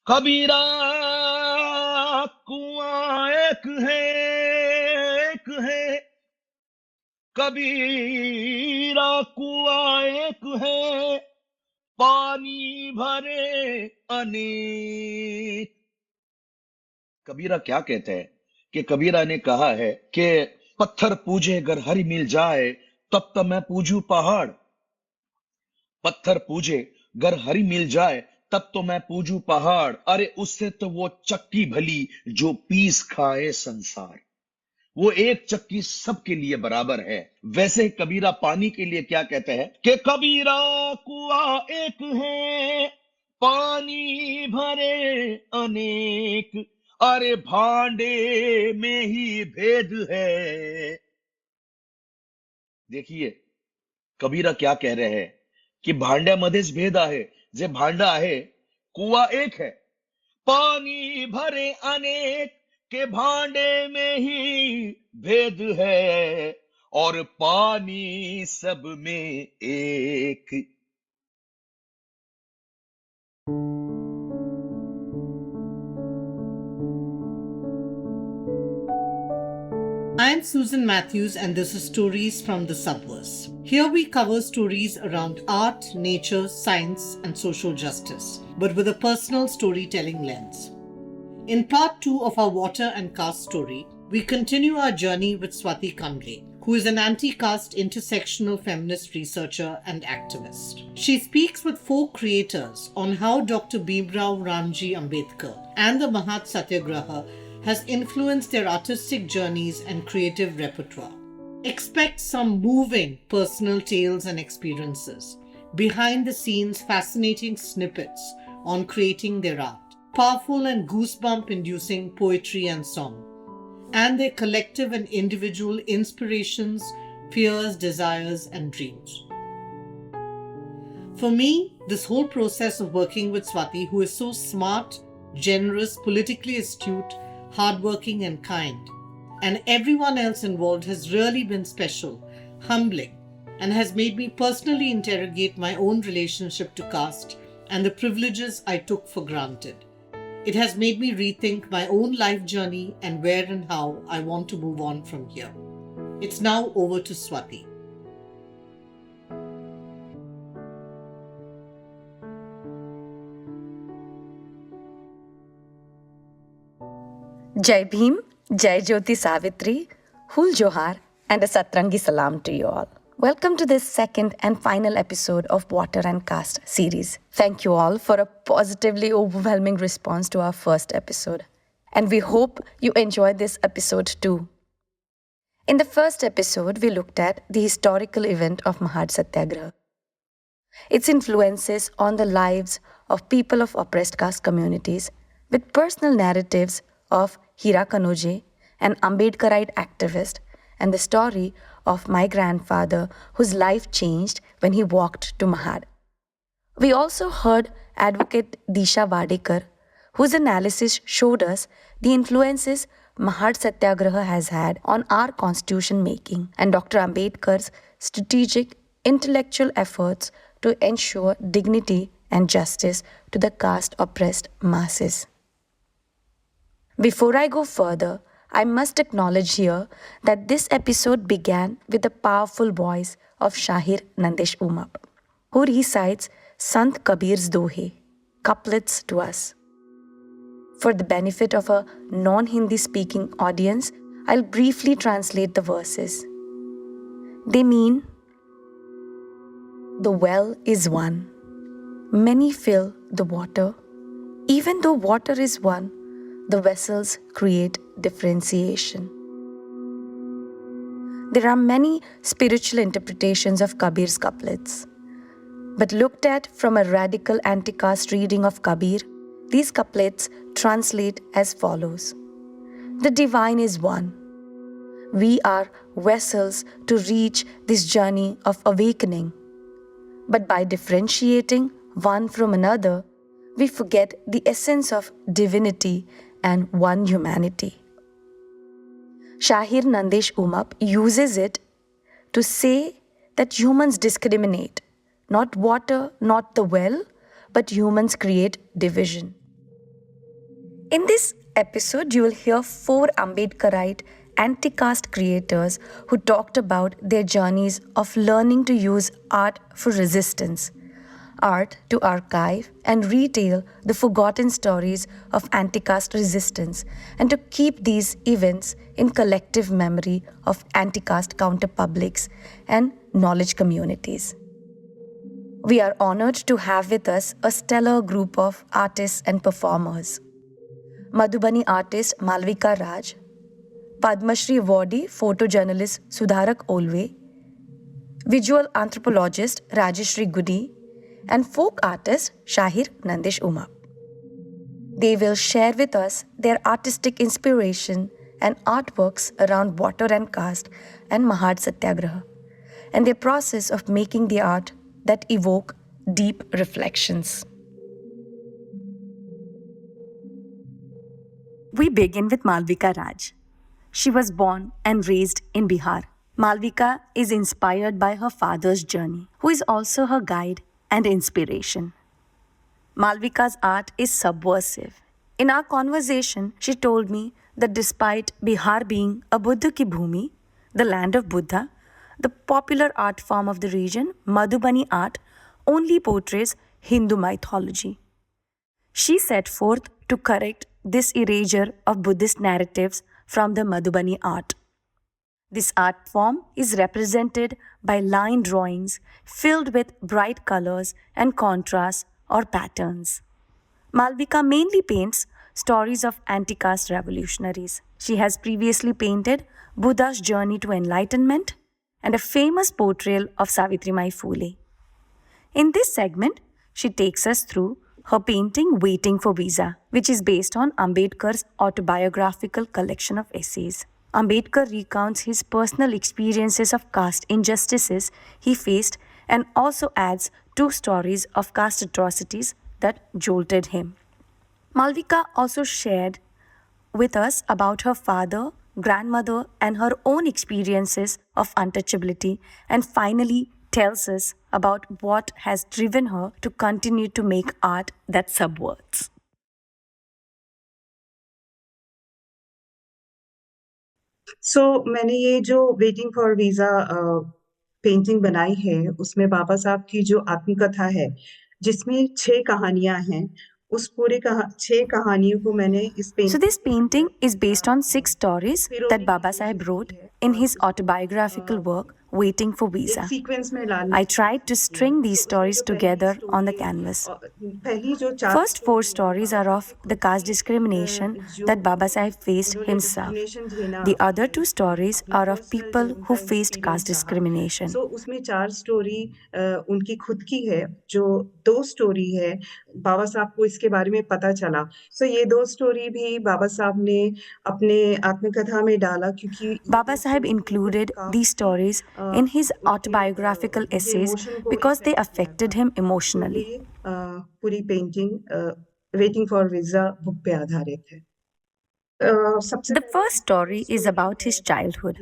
कबीरा कुआं एक है, कबीरा कुआं एक है, पानी भरे अनेक। कबीरा क्या कहते हैं कि कबीरा ने कहा है कि पत्थर पूजे अगर हरि मिल जाए तब तो मैं पूजू पहाड़। पत्थर पूजे गर हरि मिल जाए तब तो मैं पूजू पहाड़। अरे उससे तो वो चक्की भली जो पीस खाए संसार। वो एक चक्की सबके लिए बराबर है। वैसे कबीरा पानी के लिए क्या कहते हैं कि कबीरा कुआं एक है, पानी भरे अनेक। अरे भांडे में ही भेद है। देखिए कबीरा क्या कह रहे हैं की भांड्यामध्येच भेद आहे। जे भांड आहे कुआं एक है, पानी भरे अनेक, के भांडे में ही भेद है और पानी सब में एक। I'm Susan Matthews, and this is Stories from the Subverse. Here we cover stories around art, nature, science, and social justice, but with a personal storytelling lens. In part 2 of our Water and Caste story, we continue our journey with Swati Kamble, who is an anti-caste intersectional feminist researcher and activist. She speaks with 4 creators on how Dr. Bhimrao Ramji Ambedkar and the Mahad Satyagraha has influenced their artistic journeys and creative repertoire. Expect some moving personal tales and experiences, behind the scenes fascinating snippets on creating their art, powerful and goosebump inducing poetry and song, and their collective and individual inspirations, fears, desires, and dreams. For me, this whole process of working with Swati, who is so smart, generous, politically astute, hardworking, and kind, and everyone else involved has really been special, humbling, and has made me personally interrogate my own relationship to caste and the privileges I took for granted. It has made me rethink my own life journey and where and how I want to move on from here. It's now over to Swati. Jai Bhim, Jai Jyoti Savitri, Hul Johar, and a Satrangi Salam to you all. Welcome to this second and final episode of Water and Caste series. Thank you all for a positively overwhelming response to our first episode. And we hope you enjoyed this episode too. In the first episode, we looked at the historical event of Mahad Satyagraha, its influences on the lives of people of oppressed caste communities, with personal narratives of Hira Kanuje, an Ambedkarite activist, and the story of my grandfather whose life changed when he walked to Mahad. We also heard advocate Disha Wadekar, whose analysis showed us the influences Mahad Satyagraha has had on our constitution making, and Dr. Ambedkar's strategic intellectual efforts to ensure dignity and justice to the caste oppressed masses. Before I go further, I must acknowledge here that this episode began with the powerful voice of Shahir Nandesh Umap, who recites Sant Kabir's Dohe, couplets to us. For the benefit of a non-Hindi speaking audience, I'll briefly translate the verses. They mean, the well is one, many fill the water. Even though water is one, the vessels create differentiation. There are many spiritual interpretations of Kabir's couplets. But looked at from a radical anti-caste reading of Kabir, these couplets translate as follows. The divine is one. We are vessels to reach this journey of awakening. But by differentiating one from another, we forget the essence of divinity and one humanity. Shahir Nandesh Umap uses it to say that humans discriminate, not water, not the well, but humans create division. In this episode, you will hear 4 Ambedkarite anti-caste creators who talked about their journeys of learning to use art for resistance, art to archive and retell the forgotten stories of anti-caste resistance, and to keep these events in collective memory of anti-caste counterpublics and knowledge communities. We are honored to have with us a stellar group of artists and performers. Madhubani artist Malvika Raj, Padma Shri awardee photojournalist Sudharak Olwe, visual anthropologist Rajyashri Goody, and folk artist Shahir Nandesh Umap. They will share with us their artistic inspiration and artworks around Water and Caste and Mahad Satyagraha, and their process of making the art that evoke deep reflections. We begin with Malvika Raj. She was born and raised in Bihar. Malvika is inspired by her father's journey, who is also her guide and inspiration. Malvika's art is subversive. In our conversation, she told me that despite Bihar being a Buddha ki bhumi, the land of Buddha, the popular art form of the region, Madhubani art, only portrays Hindu mythology. She set forth to correct this erasure of Buddhist narratives from the Madhubani art. This art form is represented by line drawings filled with bright colors and contrasts or patterns. Malvika mainly paints stories of anti-caste revolutionaries. She has previously painted Buddha's journey to enlightenment and a famous portrayal of Savitribai Phule. In this segment, she takes us through her painting Waiting for Visa, which is based on Ambedkar's autobiographical collection of essays. Ambedkar recounts his personal experiences of caste injustices he faced and also adds 2 stories of caste atrocities that jolted him. Malvika also shared with us about her father, grandmother, and her own experiences of untouchability, and finally tells us about what has driven her to continue to make art that subverts. मैंने ये जो waiting for visa painting बनाई है उसमें बाबा साहब की जो आत्मकथा है जिसमें 6 कहानियां हैं उस पूरे 6 कहानियों को मैंने इस painting So this painting is based on 6 stories that Baba Saheb wrote in his autobiographical work Waiting for Visa. I tried to string these stories together on the canvas. First 4 stories are of the caste discrimination that Baba Saheb faced himself. The other 2 stories are of people who faced caste discrimination. So उसमें 4 story उनकी खुद की है जो 2 story है बाबा साहब को इसके बारे में पता चला. So ये 2 स्टोरी भी बाबा साहब ने अपने आत्मकथा में डाला क्योंकि Baba Saheb included these stories in his autobiographical essays because they affected him emotionally. पूरी painting waiting for visa book पे आधारित है. The first story is about his childhood.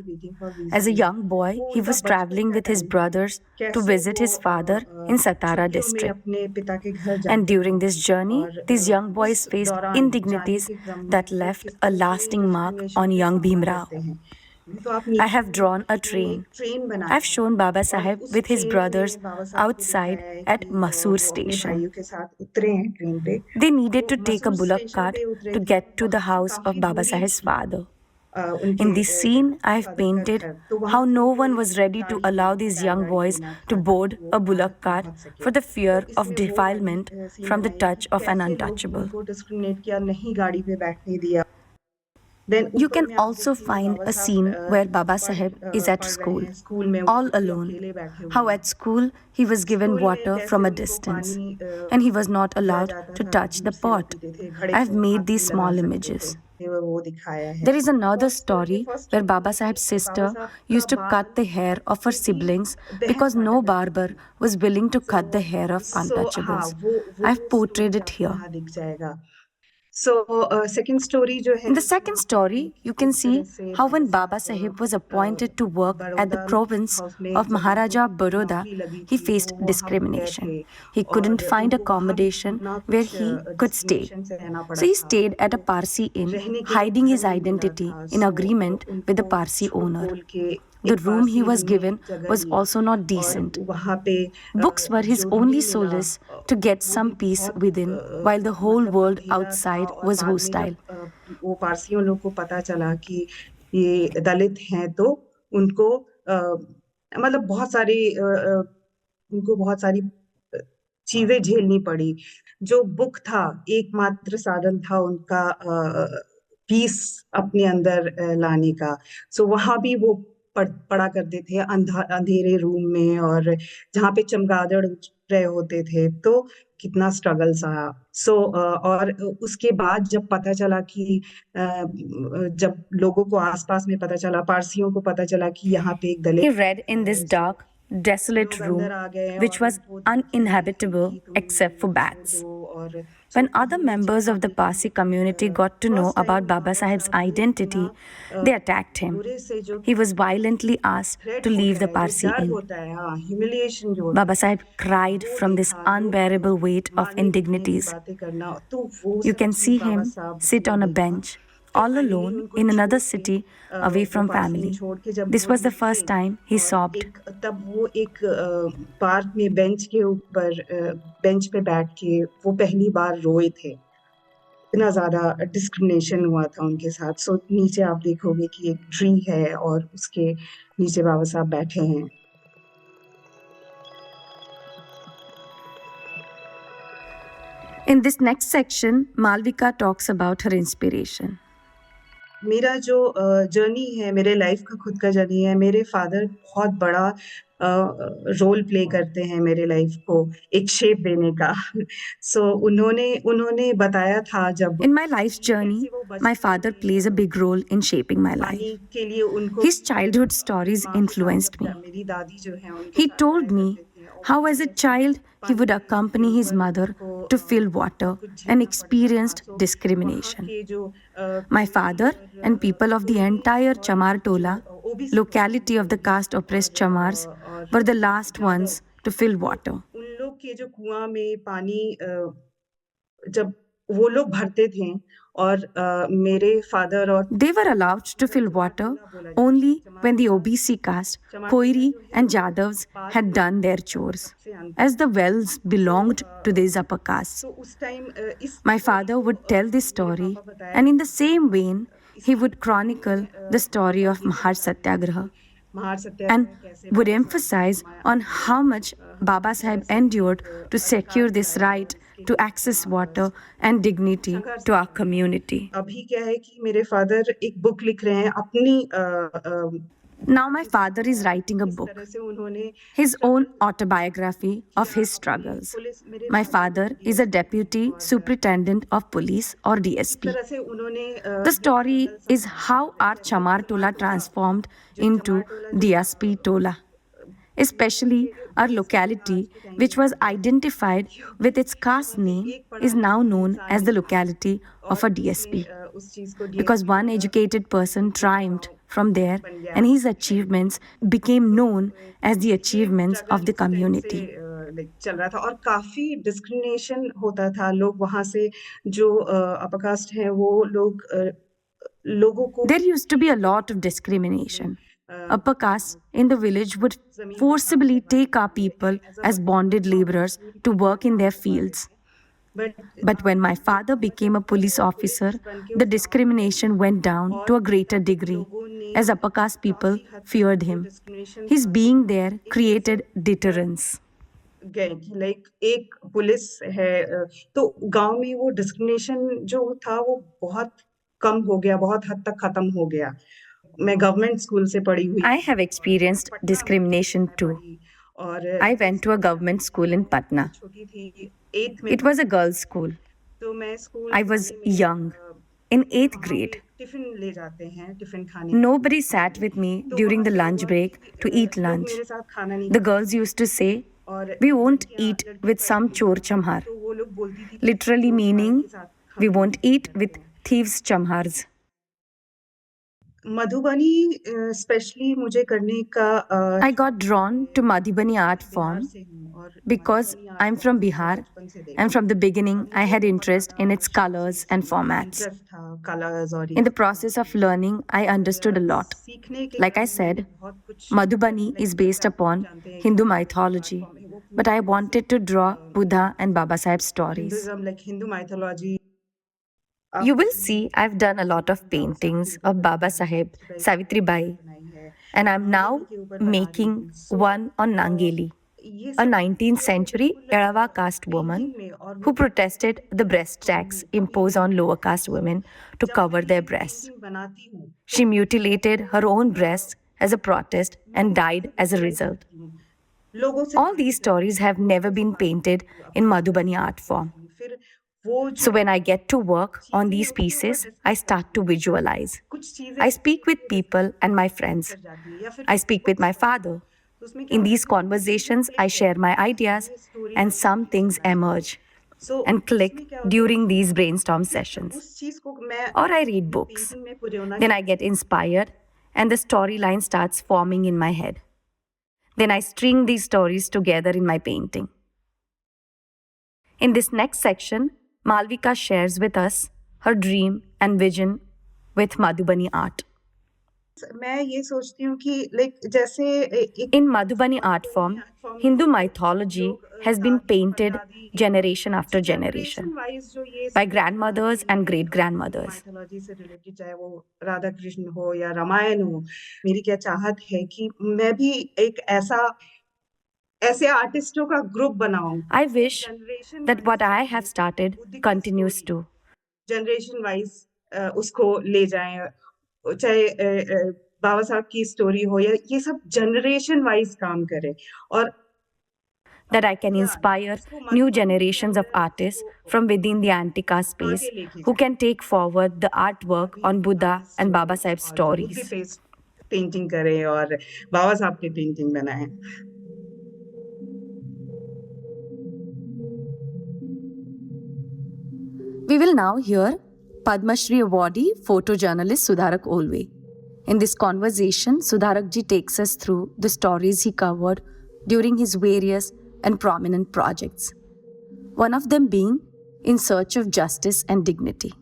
As a young boy, he was traveling with his brothers to visit his father in Satara district. And during this journey, these young boys faced indignities that left a lasting mark on young Bhimrao. I have drawn a train. I've shown Baba Saheb with his brothers outside at Masoor station. They needed to take a bullock cart to get to the house of Baba Saheb's father. In this scene, I have painted how no one was ready to allow these young boys to board a bullock cart for the fear of defilement from the touch of an untouchable. You can also find a scene where Baba Saheb is at school, all alone. How at school he was given water from a distance, and he was not allowed to touch the pot. I have made these small images. There is another story where Baba Saheb's sister used to cut the hair of her siblings because no barber was willing to cut the hair of untouchables. I have portrayed it here. So second story जो है In the second story, you can see how when Baba Saheb was appointed to work at the province of Maharaja Baroda, he faced discrimination. He couldn't find accommodation where he could stay. So he stayed at a Parsi inn, hiding his identity in agreement with the Parsi owner. The room he was given was also not decent. Books were his only solace to get some peace within, while the whole world outside was hostile. वो पारसियों लोग को पता चला कि ये दलित हैं तो उनको मतलब उनको बहुत सारी चीजें झेलनी पड़ी। जो बुक था एकमात्र साधन था उनका पीस अपने अंदर लाने का। सो वहां भी वो पढ़ा करते थे अंधेरे रूम में, और जहाँ पे चमगादड़ रहे होते थे, तो कितना स्ट्रगल था। सो और उसके बाद जब पता चला कि जब लोगों को आसपास में पता चला, पारसियों को पता चला कि यहाँ पे एक दलित He read in this dark, desolate room, which was uninhabitable except for bats. When other members of the Parsi community got to know about Baba Saheb's identity, they attacked him. He was violently asked to leave the Parsi inn. Baba Saheb cried from this unbearable weight of indignities. You can see him sit on a bench, all alone in another city, away from family. This was the first time he sobbed. तब वो एक park में bench के ऊपर bench पे बैठ के वो पहली बार रोए थे। इतना ज्यादा डिस्क्रिमिनेशन हुआ था उनके साथ। सो नीचे आप देखोगे कि एक ट्री है और उसके नीचे बाबा साहब बैठे हैं। In this next section, Malvika talks about her inspiration. मेरा जो जर्नी है, मेरे लाइफ का खुद का जर्नी है, मेरे फादर बहुत बड़ा रोल प्ले करते हैं मेरे लाइफ को एक शेप देने का। सो उन्होंने बताया था जब In my life's journey, my father plays a big role in shaping my life. के लिए उनको His childhood stories influenced me. मेरी दादी जो है उनके He told me how, as a child, he would accompany his mother to fill water and experienced discrimination. My father and people of the entire Chamar Tola, locality of the caste oppressed Chamars, were the last ones to fill water. उन लोग के जो कुआं में पानी जब वो लोग भरते थे और मेरे फादर और They were allowed to fill water only when the OBC caste, Koiri and Jadavs, had done their chores, as the wells belonged to these upper castes. उस टाइम इस My father would tell this story, and in the same vein, he would chronicle the story of Mahad Satyagraha and would emphasize on how much Baba Saheb endured to secure this right to access water and dignity to our community. अभी क्या है कि मेरे father एक book लिख रहे हैं अपनी Now my father is writing a book, तरह से उन्होंने his own autobiography of his struggles. My father is a deputy superintendent of police or DSP. तरह से उन्होंने The story is how our Chamar Tola transformed into DSP Tola, especially our locality, which was identified with its caste name, is now known as the locality of a DSP. उस चीज को Because one educated person triumphed from there and his achievements became known as the achievements of the community. चल रहा था और काफी discrimination होता था। लोग वहां से जो अपर कास्ट हैं वो लोगों को There used to be a lot of discrimination. Upper castes in the village would forcibly take our people as bonded laborers to work in their fields. But when my father became a police officer, the discrimination went down to a greater degree, as upper caste people feared him. His being there created deterrence. गए कि like एक police है तो गांव में वो discrimination जो था वो बहुत कम हो गया, बहुत हद तक खत्म हो गया। मैं गवर्नमेंट स्कूल से पढ़ी हुई I have experienced discrimination too. और I went to a government school in Patna. छोटी थी 8th में It was a girls' school. तो मैं school I was young, in 8th grade. Tiffin ले जाते हैं, टिफिन खाने Nobody sat with me during the lunch break to eat lunch. मेरे साथ खाना नहीं The girls used to say, और "We won't eat with some chor chamhar," तो वो लोग बोलती थी literally meaning, We won't eat with thieves' chamhars. Madhubani specially मुझे करने का I got drawn to Madhubani art form because I'm from Bihar, and from the beginning I had interest in its colors and formats. In the process of learning, I understood a lot. Like I said, Madhubani is based upon Hindu mythology, but I wanted to draw Buddha and Baba Sahib stories. Hindu mythology. You will see I've done a lot of paintings of Baba Sahib, Savitri Bai, and I'm now making one on Nangeli, a 19th century Erava caste woman who protested the breast tax imposed on lower caste women to cover their breasts. She mutilated her own breasts as a protest and died as a result. All these stories have never been painted in Madhubani art form. So when I get to work on these pieces, I start to visualize. I speak with people and my friends. I speak with my father. In these conversations, I share my ideas and some things emerge and click during these brainstorm sessions. Or I read books. Then I get inspired and the storyline starts forming in my head. Then I string these stories together in my painting. In this next section, Malvika shares with us her dream and vision with Madhubani art. In Madhubani art form, Hindu mythology has been painted generation after generation by grandmothers and great grandmothers. I wish that what I have started continues to. Generation wise उसको ले जाएं, चाहे बाबा साहब की story हो या ये सब जनरेशन वाइज काम करे और that I can inspire new generations of artists from within the anti-caste space who can take forward the artwork on Buddha and Baba Sahib's stories. Painting करें और बाबा साहब की पेंटिंग बनाएं. We will now hear Padma Shri awardee photojournalist Sudharak Olwe. In this conversation, Sudharak ji takes us through the stories he covered during his various and prominent projects. One of them being In Search of Justice and Dignity,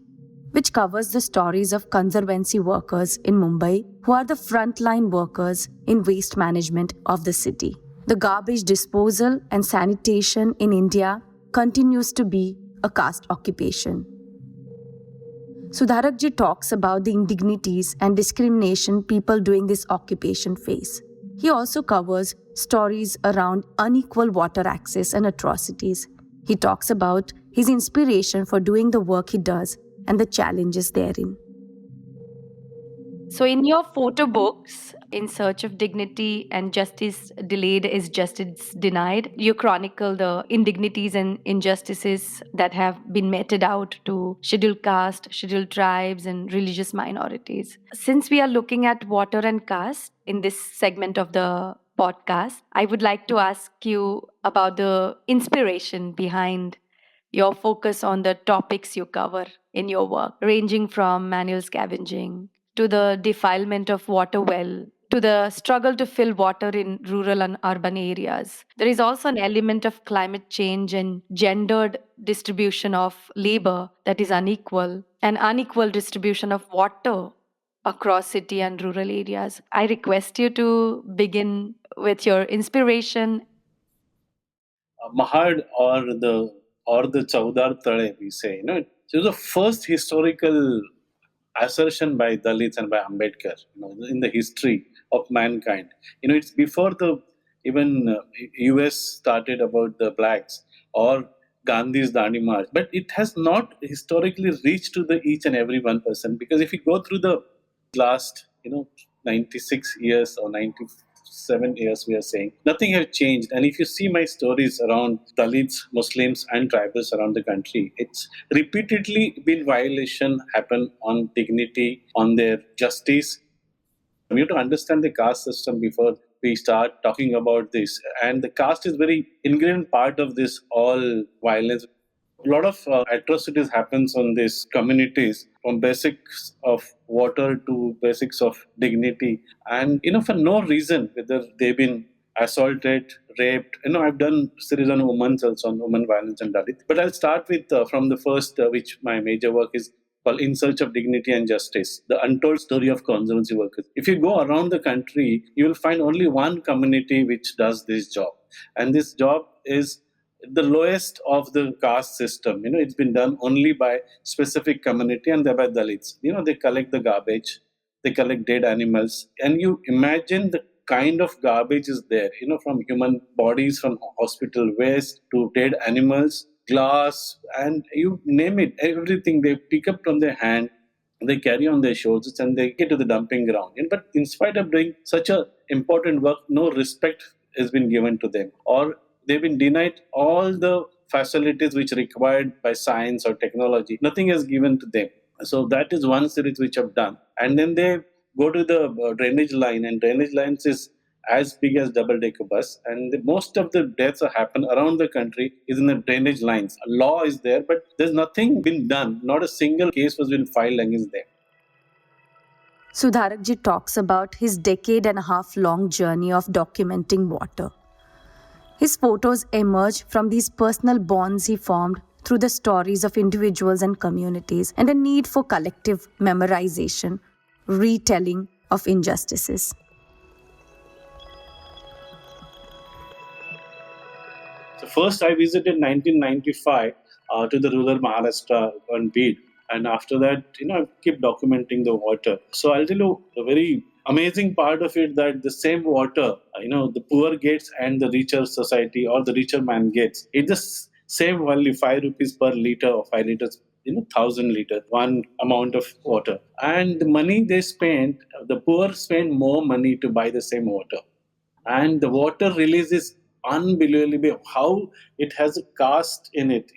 which covers the stories of conservancy workers in Mumbai who are the frontline workers in waste management of the city. The garbage disposal and sanitation in India continues to be a caste occupation. Sudharakji talks about the indignities and discrimination people doing this occupation face. He also covers stories around unequal water access and atrocities. He talks about his inspiration for doing the work he does and the challenges therein. So in your photo books, In Search of Dignity and Justice Delayed is Justice Denied, you chronicle the indignities and injustices that have been meted out to scheduled caste, scheduled tribes, and religious minorities. Since we are looking at water and caste in this segment of the podcast, I would like to ask you about the inspiration behind your focus on the topics you cover in your work, ranging from manual scavenging to the defilement of water well, to the struggle to fill water in rural and urban areas. There is also an element of climate change and gendered distribution of labor that is unequal, and unequal distribution of water across city and rural areas. I request you to begin with your inspiration. Mahad or the Chaudhar Tale, we say, it was the first historical assertion by Dalits and by Ambedkar, in the history of mankind. It's before the even US started about the blacks or Gandhi's Dandi March, but it has not historically reached to the each and every one person, because if you go through the last 96 years or 97 years, we are saying nothing has changed. And if you see my stories around Dalits, Muslims and tribals around the country, it's repeatedly been violation happen on dignity, on their justice. We have to understand the caste system before we start talking about this, and the caste is very ingrained part of this all violence. A lot of atrocities happens on these communities, from basics of water to basics of dignity, and for no reason, whether they've been assaulted, raped. I've done series on women, also on women violence and Dalit. But I'll start with from the first, which my major work is called In Search of Dignity and Justice, the untold story of conservancy workers. If you go around the country, you will find only one community which does this job. And this job is the lowest of the caste system. It's been done only by specific community, and they're by Dalits. They collect the garbage, they collect dead animals, and you imagine the kind of garbage is there, from human bodies, from hospital waste to dead animals, glass, and you name it, everything they pick up from their hand, they carry on their shoulders, and they get to the dumping ground. But in spite of doing such a important work, no respect has been given to them, or they've been denied all the facilities which are required by science or technology. Nothing is given to them. So that is one series which I've done. And then they go to the drainage line, and drainage lines is as big as double-decker bus. And most of the deaths that happen around the country is in the drainage lines. A law is there, but there's nothing been done. Not a single case was been filed against them. Sudharakji talks about his decade-and-a-half-long journey of documenting water. His photos emerge from these personal bonds he formed through the stories of individuals and communities, and a need for collective memorization, retelling of injustices. So first I visited 1995 to the rural Maharashtra on Bid. And after that, I keep documenting the water. So I'll tell you the very amazing part of it, that the same water, the poor gets and the richer society or the richer man gets. It's the same value, 5 rupees per liter or 5 liters, 1,000 liters, one amount of water. And the money they spend, the poor spend more money to buy the same water. And the water release is unbelievably how it has a caste in it.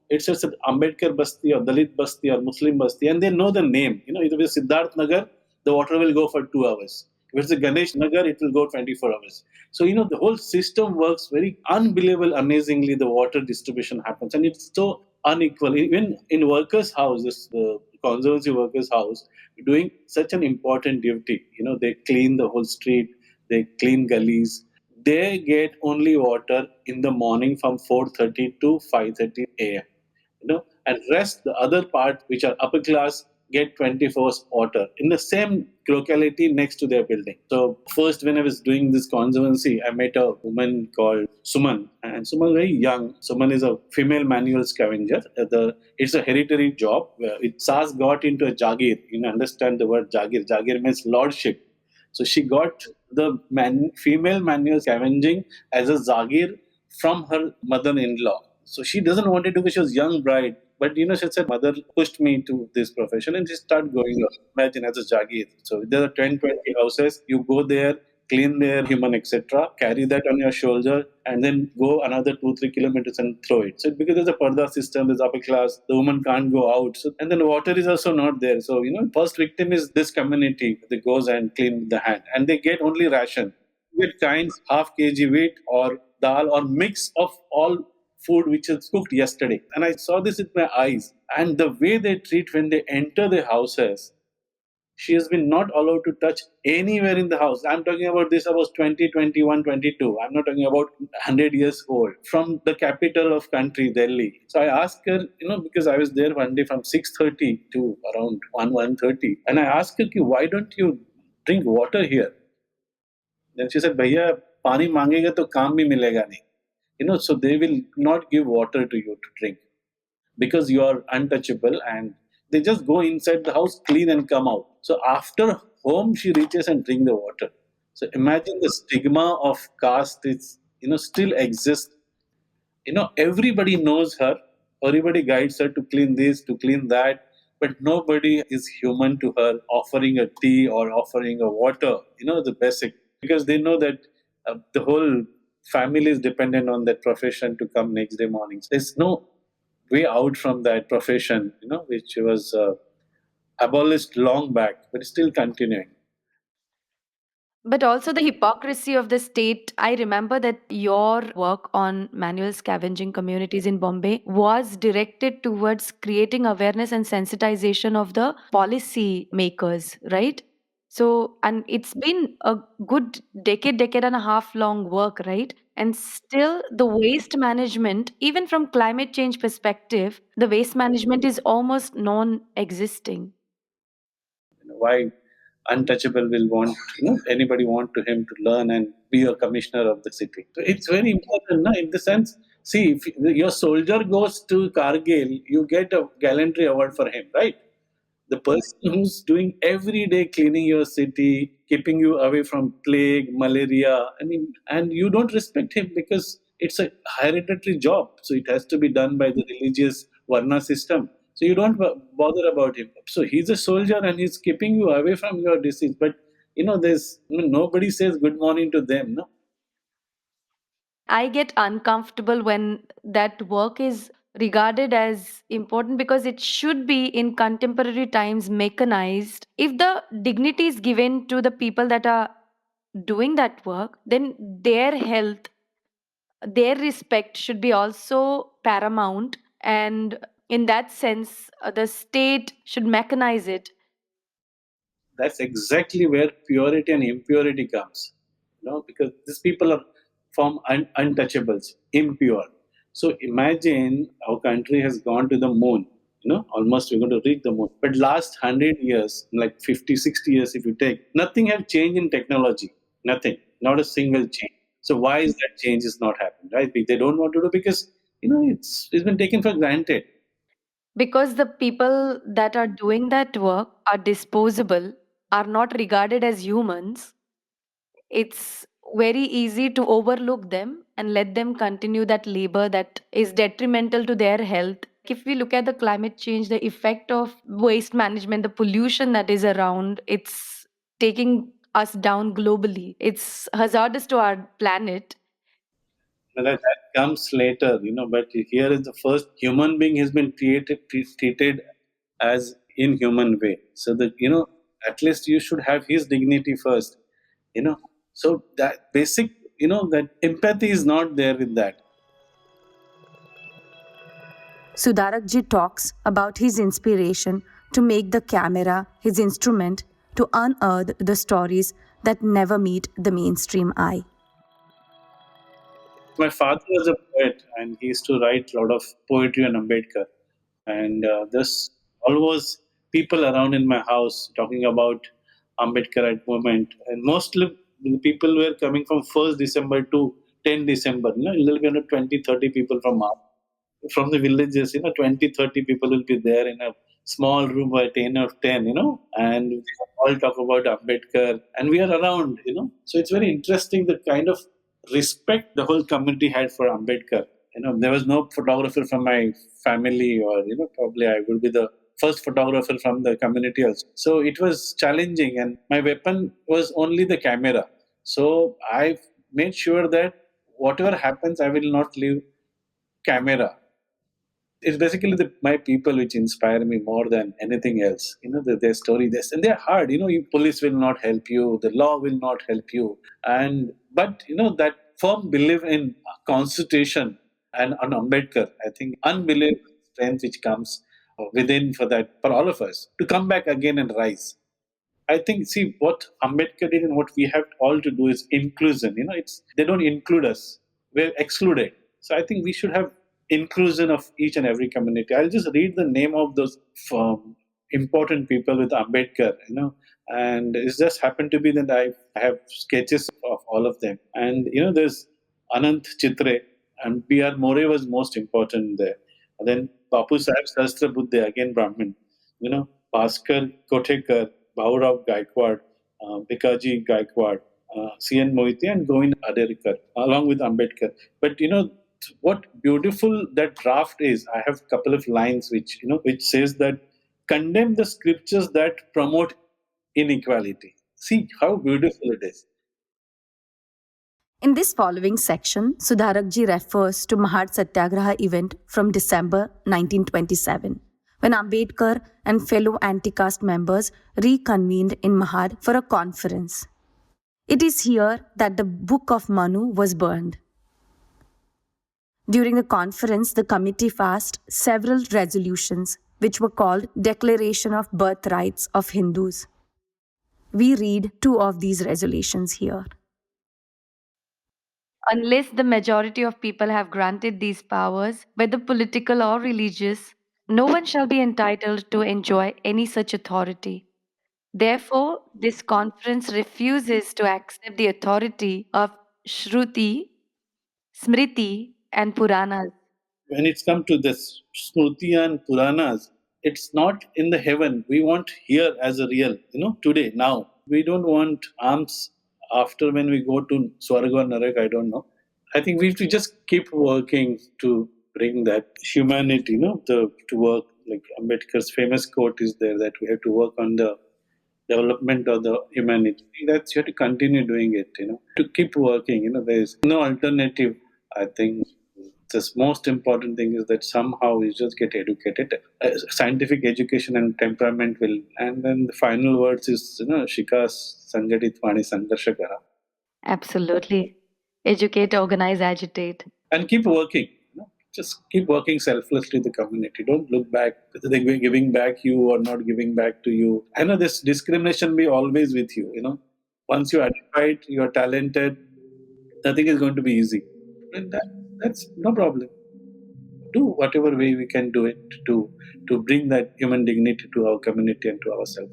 It's just an Ambedkar Basti or Dalit Basti or Muslim Basti, and they know the name. If it's Siddharth Nagar, the water will go for 2 hours. If it's a Ganesh Nagar, it will go 24 hours. So, the whole system works very unbelievable, amazingly. The water distribution happens, and it's so unequal. Even in workers' houses, the conservancy workers' house, doing such an important duty. They clean the whole street, they clean gullies. They get only water in the morning from 4:30 to 5:30 a.m. And rest, the other part, which are upper class, get 24 hours water in the same locality next to their building. So first, when I was doing this conservancy, I met a woman called Suman, and Suman is very young. Suman is a female manual scavenger. It's a hereditary job where Sas got into a Jagir. Understand the word Jagir. Jagir means lordship. So she got the female manual scavenging as a Zagir from her mother-in-law. So she doesn't want it because she was young bride. But she said, mother pushed me to this profession, and she started going up. Imagine as a Jagir. So there are 10, 20 houses. You go there, clean their human, etc., carry that on your shoulder, and then go another 2-3 kilometers and throw it. So because there's a parda system, there's upper class, the woman can't go out. So, and then water is also not there. So, first victim is this community that goes and clean with the hand. And they get only ration. With kinds, half kg wheat or dal or mix of all food which is cooked yesterday. And I saw this with my eyes. And the way they treat when they enter the houses, she has been not allowed to touch anywhere in the house. I'm talking about this, I was 20, 21, 22. I'm not talking about 100 years old. From the capital of country, Delhi. So I asked her, because I was there one day from 6:30 to around 1:30. And I asked her, why don't you drink water here? Then she said, Bhaiya, pani mangega to kaam bhi milega nahi. So they will not give water to you to drink because you are untouchable, and they just go inside the house, clean and come out. So after home, she reaches and drink the water. So imagine the stigma of caste is, still exists. Everybody knows her, everybody guides her to clean this, to clean that, but nobody is human to her, offering a tea or offering a water, the basic, because they know that the whole family is dependent on that profession to come next day morning. There's no way out from that profession, which was abolished long back, but still continuing. But also the hypocrisy of the state. I remember that your work on manual scavenging communities in Bombay was directed towards creating awareness and sensitization of the policy makers, right? So, and it's been a good decade and a half long work, right? And still, the waste management, even from climate change perspective, the waste management is almost non existing. Why untouchable will want anybody want to him to learn and be a commissioner of the city. So it's very important, no? In the sense, see, if your soldier goes to Kargil, you get a gallantry award for him, right? The person who's doing every day cleaning your city, keeping you away from plague, malaria, I mean, and you don't respect him because it's a hereditary job. So it has to be done by the religious Varna system. So you don't bother about him. So he's a soldier and he's keeping you away from your disease. But there's nobody says good morning to them, no? I get uncomfortable when that work is regarded as important because it should be in contemporary times mechanized. If the dignity is given to the people that are doing that work, then their health, their respect should be also paramount. And in that sense, the state should mechanize it. That's exactly where purity and impurity comes, because these people are from untouchables, impure. So imagine our country has gone to the moon, almost we're going to reach the moon. But last 100 years, like 50, 60 years, if you take, nothing have changed in technology, nothing, not a single change. So why is that change is not happening, right? They don't want to do because, it's been taken for granted. Because the people that are doing that work are disposable, are not regarded as humans, it's very easy to overlook them and let them continue that labor that is detrimental to their health. If we look at the climate change, the effect of waste management, the pollution that is around, it's taking us down globally. It's hazardous to our planet. Well, that comes later, but here is the first human being has been treated as inhuman way. So that, at least you should have his dignity first, you know. So that basic, that empathy is not there with that. Sudharakji talks about his inspiration to make the camera his instrument to unearth the stories that never meet the mainstream eye. My father was a poet and he used to write a lot of poetry on Ambedkar. And there's always people around in my house talking about Ambedkarite movement. And mostly the people were coming from 1st December to 10 December, a little bit of 20, 30 people from the villages, 20, 30 people will be there in a small room by 10 of 10, and we all talk about Ambedkar and we are around, So it's very interesting the kind of respect the whole community had for Ambedkar. There was no photographer from my family or, probably I would be the first photographer from the community also. So it was challenging and my weapon was only the camera. So I made sure that whatever happens, I will not leave camera. It's basically my people which inspire me more than anything else. Their story, this, and they're hard. Police will not help you, the law will not help you, but that firm belief in Constitution and on Ambedkar, I think unbelievable strength which comes within for all of us to come back again and rise. I think, see, what Ambedkar did and what we have all to do is inclusion. They don't include us; we're excluded. So I think we should have inclusion of each and every community. I'll just read the name of those important people with Ambedkar. And it just happened to be that I have sketches of all of them. And there's Anant Chitre and B.R. More was most important there. And then Bapu Sahib Sahastra Buddhe, again Brahmin. Bhaskar Kothekar, Bhaurao Gaikwad, Bikaji Gaikwad, C.N. Moiti, and Govind Aderikar, along with Ambedkar. But what beautiful that draft is. I have a couple of lines which says that condemn the scriptures that promote inequality. See how beautiful it is. In this following section, Sudharakji refers to Mahad Satyagraha event from December 1927, when Ambedkar and fellow anti-caste members reconvened in Mahad for a conference. It is here that the Book of Manu was burned. During the conference, the committee passed several resolutions which were called Declaration of Birthrights of Hindus. We read two of these resolutions here. Unless the majority of people have granted these powers, whether political or religious, no one shall be entitled to enjoy any such authority. Therefore, this conference refuses to accept the authority of Shruti, Smriti, and Puranas. When it's come to this Smriti and Puranas, it's not in the heaven. We want here as a real, today, now. We don't want arms after when we go to Swarga or Narak, I don't know. I think we have to just keep working to bring that humanity, to work. Like Ambedkar's famous quote is there that we have to work on the development of the humanity. That's you have to continue doing it, to keep working. There's no alternative. I think the most important thing is that somehow we just get educated. Scientific education and temperament will, and then the final words is, Shika Sangatit Vani Sangarsha Kara. Absolutely. Educate, organize, agitate. And keep working. Just keep working selflessly the community. Don't look back whether they're giving back you or not giving back to you. I know this discrimination be always with you. Once you're identified, you're talented, nothing is going to be easy. And that's no problem. Do whatever way we can do it to bring that human dignity to our community and to ourselves.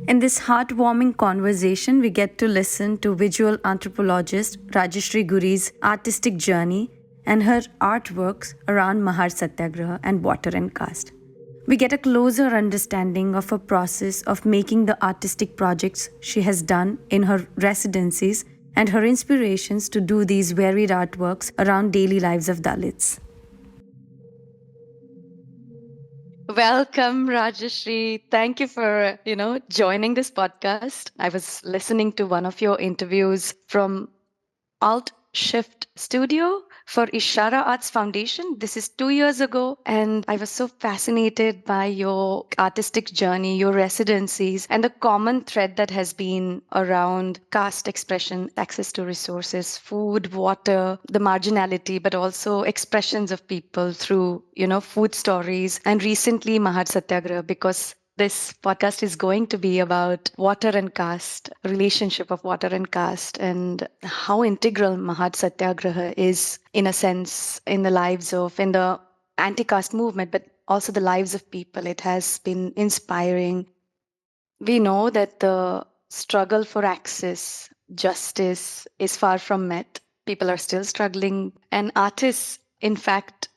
In this heartwarming conversation, we get to listen to visual anthropologist Rajyashri Goody's artistic journey and her artworks around Mahad Satyagraha and Water and Caste. We get a closer understanding of her process of making the artistic projects she has done in her residencies and her inspirations to do these varied artworks around daily lives of Dalits. Welcome, Rajyashri. Thank you for, joining this podcast. I was listening to one of your interviews from Alt Shift Studio for Ishara Arts Foundation. This is 2 years ago, and I was so fascinated by your artistic journey, your residencies, and the common thread that has been around caste expression, access to resources, food, water, the marginality, but also expressions of people through, food stories, and recently Mahad Satyagraha, because this podcast is going to be about water and caste, relationship of water and caste, and how integral Mahad Satyagraha is, in a sense, in the anti-caste movement, but also the lives of people. It has been inspiring. We know that the struggle for access, justice is far from met. People are still struggling, and artists, in fact,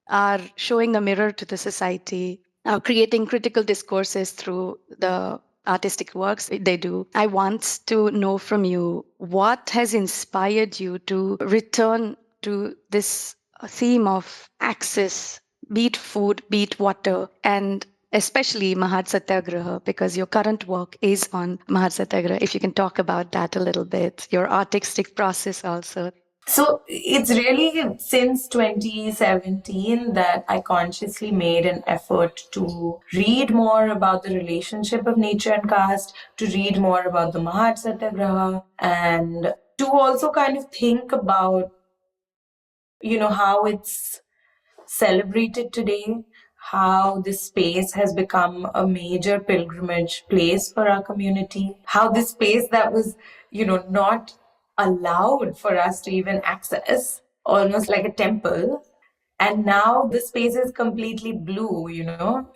are showing a mirror to the society, creating critical discourses through the artistic works they do. I want to know from you, what has inspired you to return to this theme of access, be it food, be it water, and especially Mahad Satyagraha, because your current work is on Mahad Satyagraha. If you can talk about that a little bit, your artistic process also. So it's really since 2017 that I consciously made an effort to read more about the relationship of nature and caste, to read more about the Mahad Satyagraha, and to also kind of think about, how it's celebrated today, how this space has become a major pilgrimage place for our community, how this space that was, not allowed for us to even access, almost like a temple. And now the space is completely blue,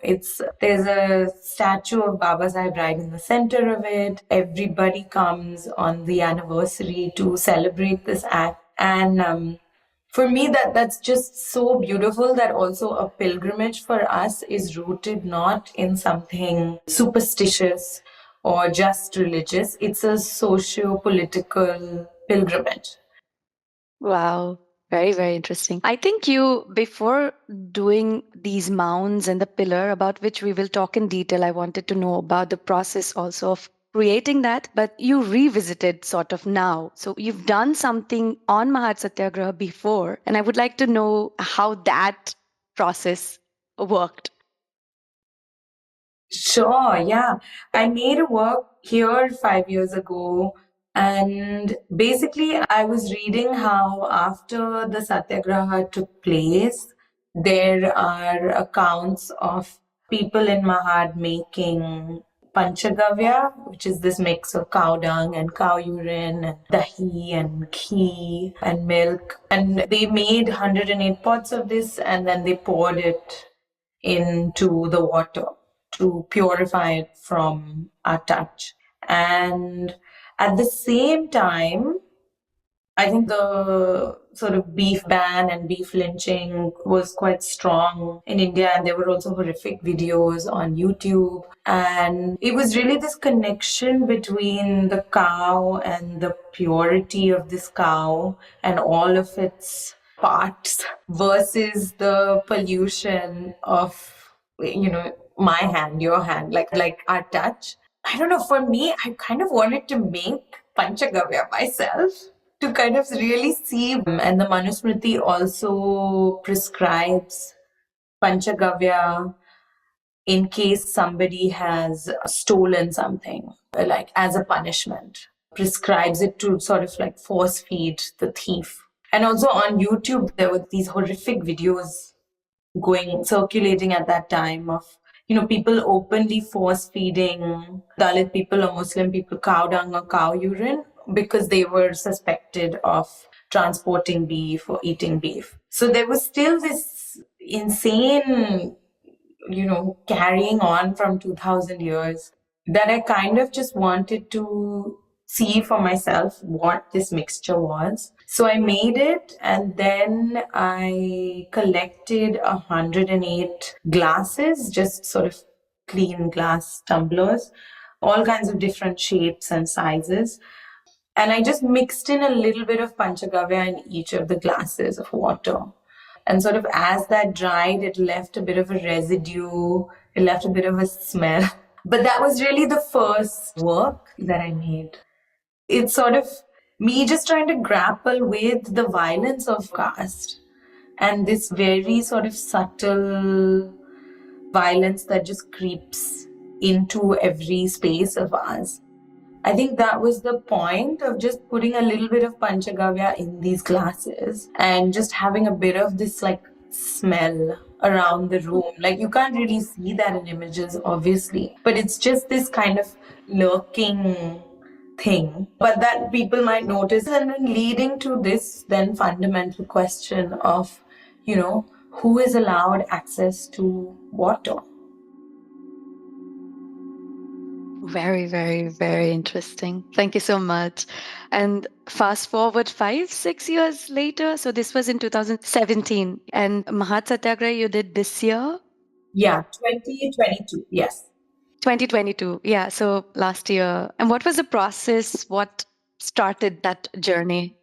there's a statue of Baba Sahib right in the center of it. Everybody comes on the anniversary to celebrate this act. And for me, that's just so beautiful that also a pilgrimage for us is rooted not in something superstitious or just religious. It's a socio-political pilgrimage. Wow. Very, very interesting. I think before doing these mounds and the pillar, about which we will talk in detail, I wanted to know about the process also of creating that, but you revisited sort of now. So you've done something on Mahad Satyagraha before, and I would like to know how that process worked. Sure, yeah. I made a work here 5 years ago, and basically, I was reading how after the Satyagraha took place, there are accounts of people in Mahad making panchagavya, which is this mix of cow dung and cow urine and dahi and ghee and milk. And they made 108 pots of this, and then they poured it into the water to purify it from our touch. And at the same time, I think the sort of beef ban and beef lynching was quite strong in India, and there were also horrific videos on YouTube. And it was really this connection between the cow and the purity of this cow and all of its parts versus the pollution of, my hand, your hand, like our touch. I don't know, for me, I kind of wanted to make Panchagavya myself to kind of really see. And the Manusmriti also prescribes Panchagavya in case somebody has stolen something, like as a punishment, prescribes it to sort of like force feed the thief. And also on YouTube, there were these horrific videos circulating at that time of, people openly force feeding Dalit people or Muslim people cow dung or cow urine because they were suspected of transporting beef or eating beef. So there was still this insane, carrying on from 2000 years that I kind of just wanted to see for myself what this mixture was. So I made it, and then I collected 108 glasses, just sort of clean glass tumblers, all kinds of different shapes and sizes. And I just mixed in a little bit of Panchagavya in each of the glasses of water. And sort of as that dried, it left a bit of a residue, it left a bit of a smell. But that was really the first work that I made. It's sort of me just trying to grapple with the violence of caste and this very sort of subtle violence that just creeps into every space of ours. I think that was the point of just putting a little bit of Panchagavya in these glasses and just having a bit of this like smell around the room. Like you can't really see that in images, obviously, but it's just this kind of lurking thing, but that people might notice. And then leading to this then fundamental question of, who is allowed access to water? Very, very, very interesting. Thank you so much. And fast forward 5-6 years later, so this was in 2017, and Mahad Satyagraha you did this year? Yeah, 2022, yes. 2022, yeah, so last year. And what was the process? What started that journey?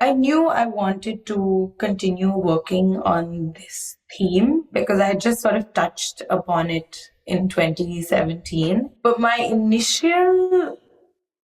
I knew I wanted to continue working on this theme because I had just sort of touched upon it in 2017. But my initial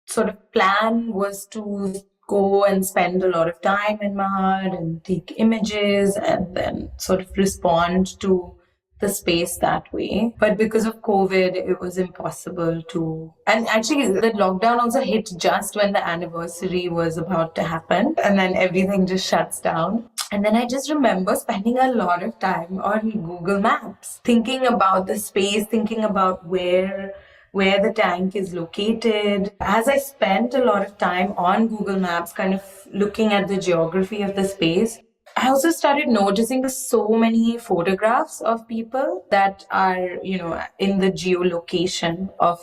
sort of plan was to go and spend a lot of time in Mahad and take images and then sort of respond to the space that way. But because of COVID, it was impossible to. And actually, the lockdown also hit just when the anniversary was about to happen. And then everything just shuts down. And then I just remember spending a lot of time on Google Maps, thinking about the space, thinking about where the tank is located. As I spent a lot of time on Google Maps, kind of looking at the geography of the space, I also started noticing so many photographs of people that are, in the geolocation of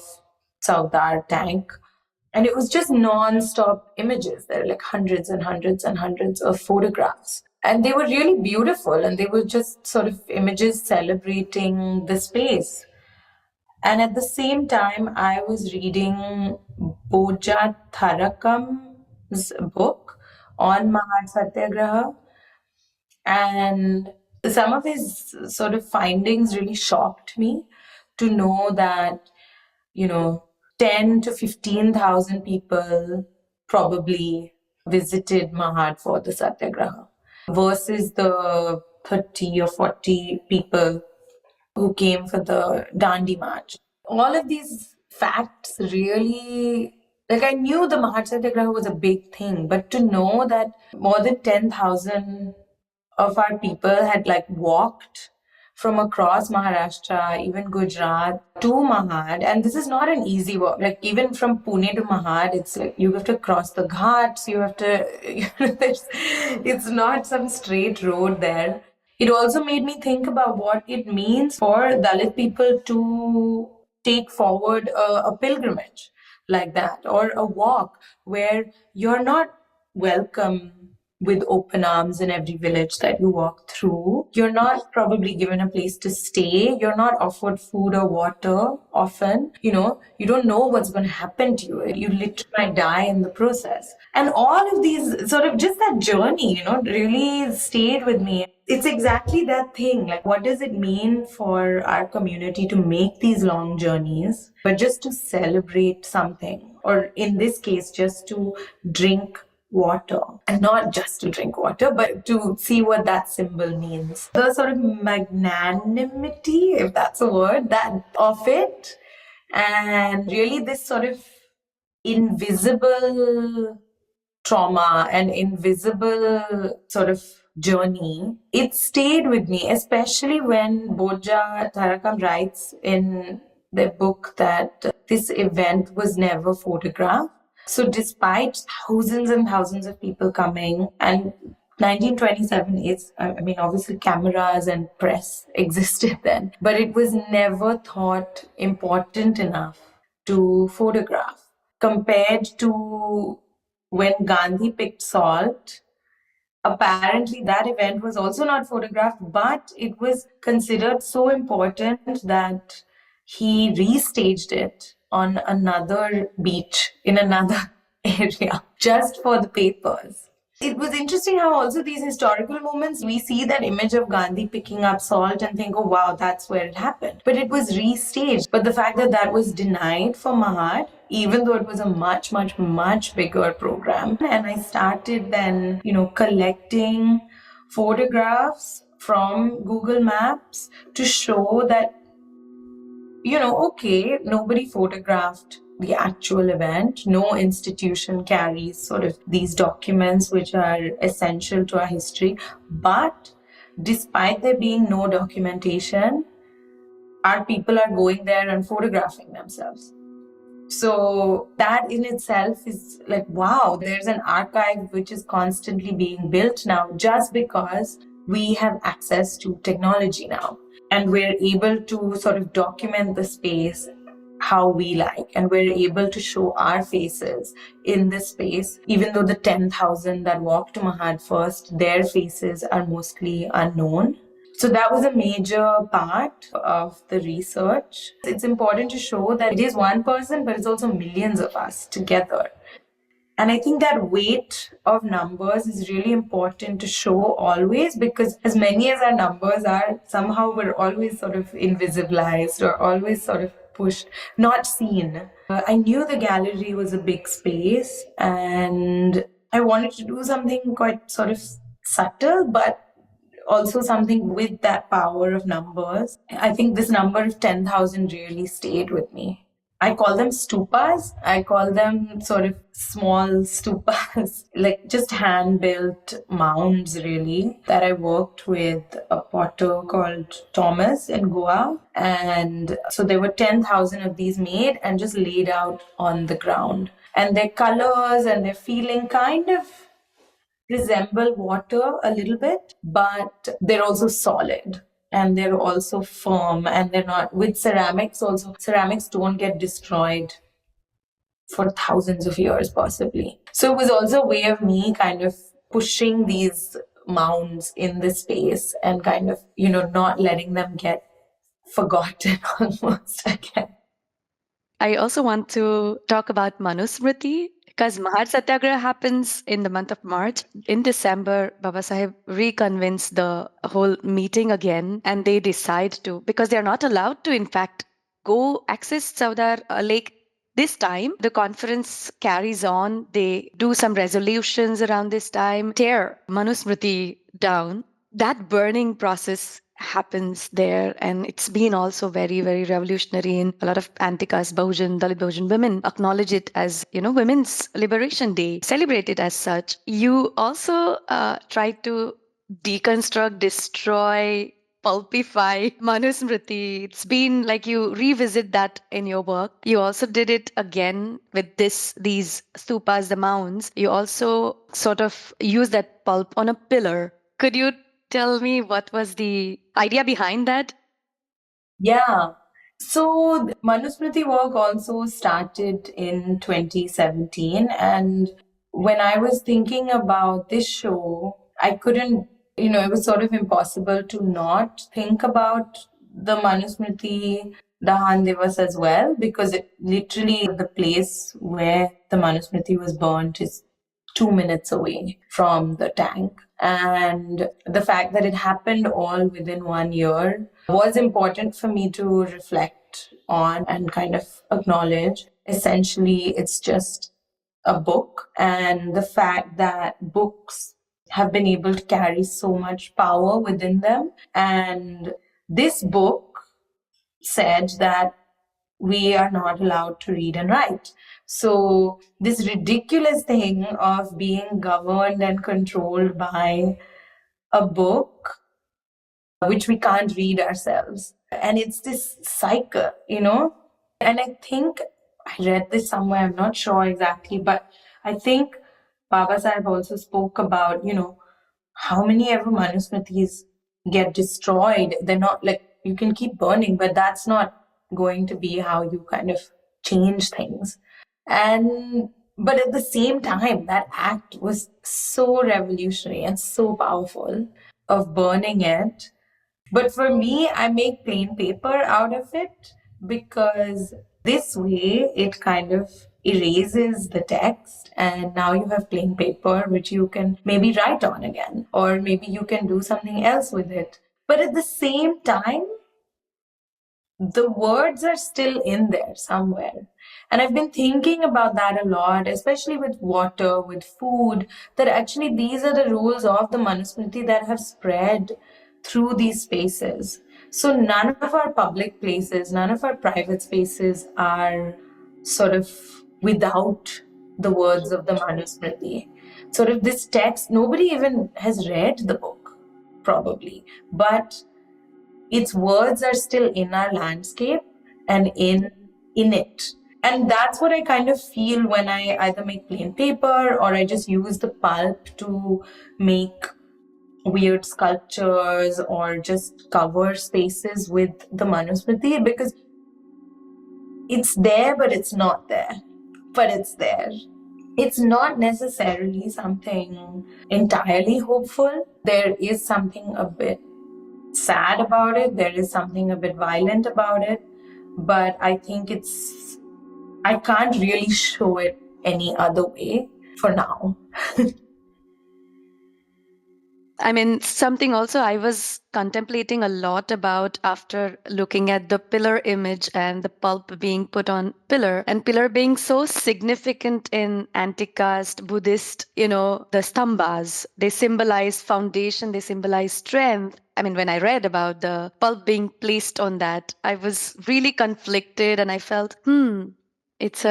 Saudar tank. And it was just non-stop images. There were like hundreds and hundreds and hundreds of photographs. And they were really beautiful. And they were just sort of images celebrating the space. And at the same time, I was reading Boja Tharakam's book on Mahad Satyagraha. And some of his sort of findings really shocked me to know that, 10 to 15,000 people probably visited Mahad for the Satyagraha versus the 30 or 40 people who came for the Dandi March. All of these facts really, like I knew the Mahad Satyagraha was a big thing, but to know that more than 10,000 of our people had like walked from across Maharashtra, even Gujarat to Mahad. And this is not an easy walk. Like even from Pune to Mahad, it's like you have to cross the ghats, you have to, it's not some straight road there. It also made me think about what it means for Dalit people to take forward a pilgrimage like that, or a walk where you're not welcome with open arms in every village that you walk through. You're not probably given a place to stay. You're not offered food or water often. You don't know what's going to happen to you. You literally might die in the process. And all of these sort of just that journey, really stayed with me. It's exactly that thing. Like, what does it mean for our community to make these long journeys, but just to celebrate something, or in this case, just to drink water, and not just to drink water, but to see what that symbol means. The sort of magnanimity, if that's a word, that of it, and really this sort of invisible trauma and invisible sort of journey, it stayed with me, especially when Boja Tarakam writes in their book that this event was never photographed. So despite thousands and thousands of people coming, and 1927 is, obviously cameras and press existed then, but it was never thought important enough to photograph compared to when Gandhi picked salt. Apparently that event was also not photographed, but it was considered so important that he restaged it on another beach in another area just for the papers. It was interesting how also these historical moments, we see that image of Gandhi picking up salt and think, oh wow, that's where it happened. But it was restaged. But the fact that that was denied for Mahad, even though it was a much, much, much bigger program. And I started then, collecting photographs from Google Maps to show that, okay, nobody photographed the actual event. No institution carries sort of these documents which are essential to our history. But despite there being no documentation, our people are going there and photographing themselves. So that in itself is like, wow, there's an archive which is constantly being built now just because we have access to technology now. And we're able to sort of document the space how we like, and we're able to show our faces in this space, even though the 10,000 that walked to Mahad first, their faces are mostly unknown. So that was a major part of the research. It's important to show that it is one person, but it's also millions of us together. And I think that weight of numbers is really important to show always, because as many as our numbers are, somehow we're always sort of invisibilized or always sort of pushed, not seen. I knew the gallery was a big space and I wanted to do something quite sort of subtle, but also something with that power of numbers. I think this number of 10,000 really stayed with me. I call them stupas. I call them sort of small stupas, like just hand-built mounds, really, that I worked with a potter called Thomas in Goa. And so there were 10,000 of these made and just laid out on the ground. And their colors and their feeling kind of resemble water a little bit, but they're also solid. And they're also firm, and they're not, with ceramics also, ceramics don't get destroyed for thousands of years possibly. So it was also a way of me kind of pushing these mounds in the space and kind of, not letting them get forgotten almost again. I also want to talk about Manusmriti, because Mahad Satyagraha happens in the month of March. In December, Baba Saheb reconvenes the whole meeting again, and they decide to, because they are not allowed to, in fact, go access Saudar Lake this time. The conference carries on. They do some resolutions around this time, tear Manusmriti down. That burning process happens there. And it's been also very, very revolutionary. In a lot of anti-caste Bahujan, Dalit Bahujan women acknowledge it as, Women's Liberation Day, celebrate it as such. You also try to deconstruct, destroy, pulpify Manusmriti. It's been like you revisit that in your work. You also did it again with these stupas, the mounds. You also sort of use that pulp on a pillar. Could you tell me what was the idea behind that? Yeah. So the Manusmriti work also started in 2017. And when I was thinking about this show, I couldn't, it was sort of impossible to not think about the Manusmriti Dahan Divas as well, because it literally, the place where the Manusmriti was burnt is 2 minutes away from the tank. And the fact that it happened all within 1 year was important for me to reflect on and kind of acknowledge. Essentially, it's just a book, and the fact that books have been able to carry so much power within them. And this book said that we are not allowed to read and write. So, this ridiculous thing of being governed and controlled by a book which we can't read ourselves. And it's this cycle, And I think I read this somewhere, I'm not sure exactly, but I think Baba Sahib also spoke about, how many ever Manusmritis get destroyed. They're not like, you can keep burning, but that's not going to be how you kind of change things. But at the same time, that act was so revolutionary and so powerful of burning it. But for me, I make plain paper out of it because this way it kind of erases the text, and now you have plain paper which you can maybe write on again, or maybe you can do something else with it. But at the same time, the words are still in there somewhere. And I've been thinking about that a lot, especially with water, with food, that actually these are the rules of the Manusmriti that have spread through these spaces. So none of our public places, none of our private spaces are sort of without the words of the Manusmriti. Sort of this text, nobody even has read the book, probably, but its words are still in our landscape and in it. And that's what I kind of feel when I either make plain paper or I just use the pulp to make weird sculptures or just cover spaces with the Manusmriti, because it's there, but it's not there. But it's there. It's not necessarily something entirely hopeful. There is something a bit sad about it. There is something a bit violent about it. But I think I can't really show it any other way for now. I mean, something also I was contemplating a lot about after looking at the pillar image and the pulp being put on pillar, and pillar being so significant in anti-caste Buddhist, the stambhas. They symbolize foundation, they symbolize strength. I mean, when I read about the pulp being placed on that, I was really conflicted and I felt, it's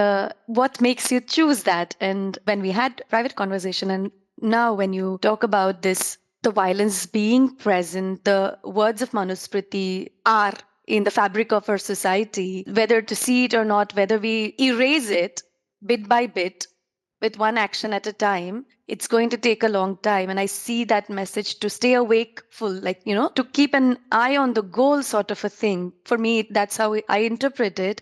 what makes you choose that? And when we had private conversation, and now when you talk about this, the violence being present, the words of Manusmriti are in the fabric of our society, whether to see it or not, whether we erase it bit by bit with one action at a time, it's going to take a long time. And I see that message to stay awake full, like, to keep an eye on the goal sort of a thing. For me, that's how I interpret it.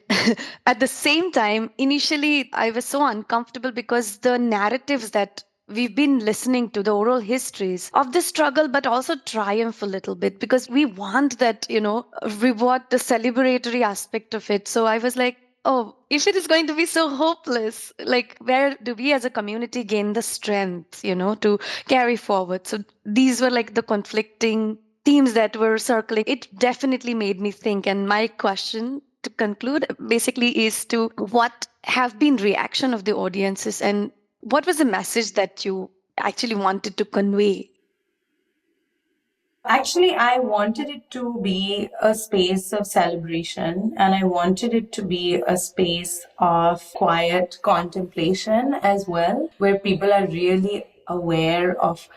At the same time, initially, I was so uncomfortable because the narratives that we've been listening to, the oral histories of the struggle, but also triumph a little bit, because we want that, reward the celebratory aspect of it. So I was like, oh, if it is going to be so hopeless, like, where do we as a community gain the strength, to carry forward? So these were like the conflicting themes that were circling. It definitely made me think. And my question to conclude basically is to what have been reaction of the audiences, and what was the message that you actually wanted to convey? Actually, I wanted it to be a space of celebration, and I wanted it to be a space of quiet contemplation as well, where people are really aware of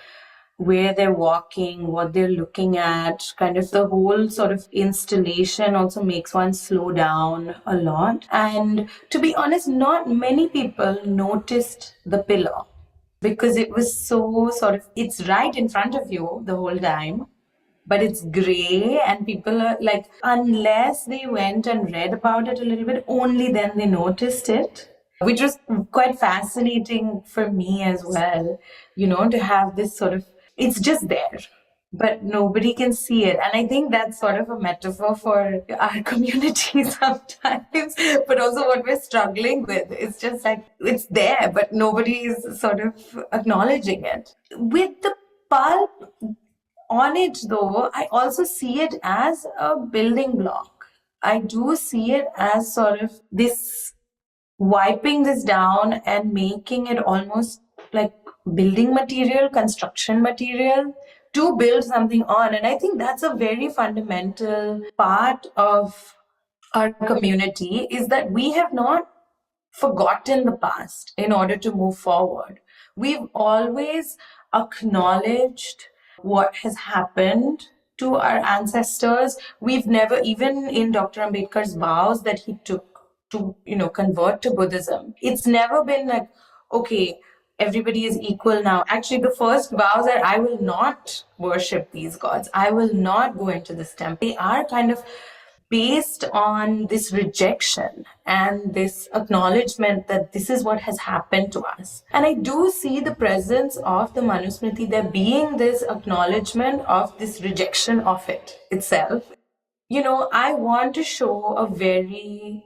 where they're walking, what they're looking at. Kind of the whole sort of installation also makes one slow down a lot. And to be honest, not many people noticed the pillar because it was so sort of, it's right in front of you the whole time, but it's gray, and people are like, unless they went and read about it a little bit, only then they noticed it, which was quite fascinating for me as well, to have this sort of, it's just there, but nobody can see it. And I think that's sort of a metaphor for our community sometimes, but also what we're struggling with. It's just like, it's there, but nobody is sort of acknowledging it. With the pulp on it, though, I also see it as a building block. I do see it as sort of this wiping this down and making it almost like building material, construction material to build something on. And I think that's a very fundamental part of our community, is that we have not forgotten the past in order to move forward. We've always acknowledged what has happened to our ancestors. We've never, even in Dr. Ambedkar's vows that he took to, convert to Buddhism, it's never been like, okay, everybody is equal now. Actually, the first vows are, I will not worship these gods. I will not go into this temple. They are kind of based on this rejection and this acknowledgement that this is what has happened to us. And I do see the presence of the Manusmriti there being this acknowledgement of this rejection of it itself. I want to show a very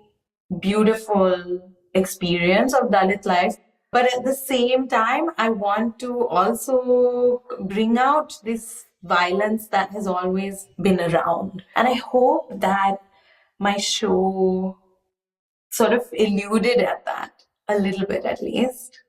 beautiful experience of Dalit life, but at the same time, I want to also bring out this violence that has always been around. And I hope that my show sort of alluded at that a little bit, at least.